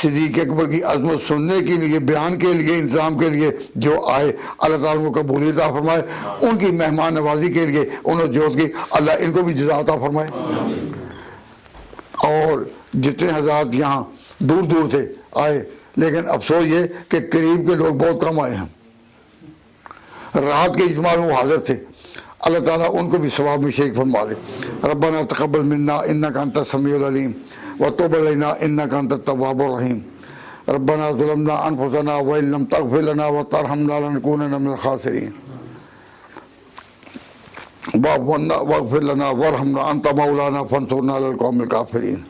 [SPEAKER 1] صدیق اکبر کی عظمت سننے کے لیے، بیان کے لیے، انتظام کے لیے جو آئے اللہ تعالیٰ کو قبولیت عطا فرمائے۔ ان کی مہمان نوازی کے لیے انہوں نے جوت کی، اللہ ان کو بھی جزا عطا فرمائے۔ اور جتنے حضرات یہاں دور دور سے آئے، لیکن افسوس یہ کہ قریب کے لوگ بہت کم آئے ہیں، رات کے اجتماع میں وہ حاضر تھے، اللہ تعالیٰ ان کو بھی ثواب میں شریک فرما دے۔ ربنا تقبل منا انک انت السمیع العلیم وتب علینا انک انت التواب الرحیم۔ ربنا ظلمنا انفسنا وان لم تغفر لنا وترحمنا لنکونن من الخاسرین۔ واعف عنا واغفر لنا وارحمنا انت مولانا فانصرنا علی القوم الکافرین۔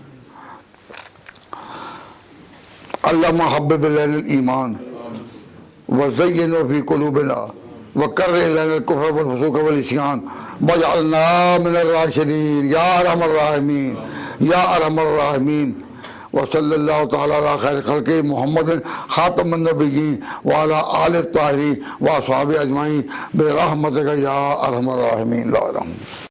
[SPEAKER 1] اللہم حبب الینا الایمان وزینہ فی قلوبنا وکرہ الینا الکفر والفسوق والعصیان واجعلنا من الراشدین یا ارحم الراحمین یا ارحم الراحمین۔ وصلی اللہ تعالی علی خیر خلق محمد خاتم النبیین وعلی آل الطاہرین واصحاب اجمعین برحمتک یا ارحم الراحمین لا الحمد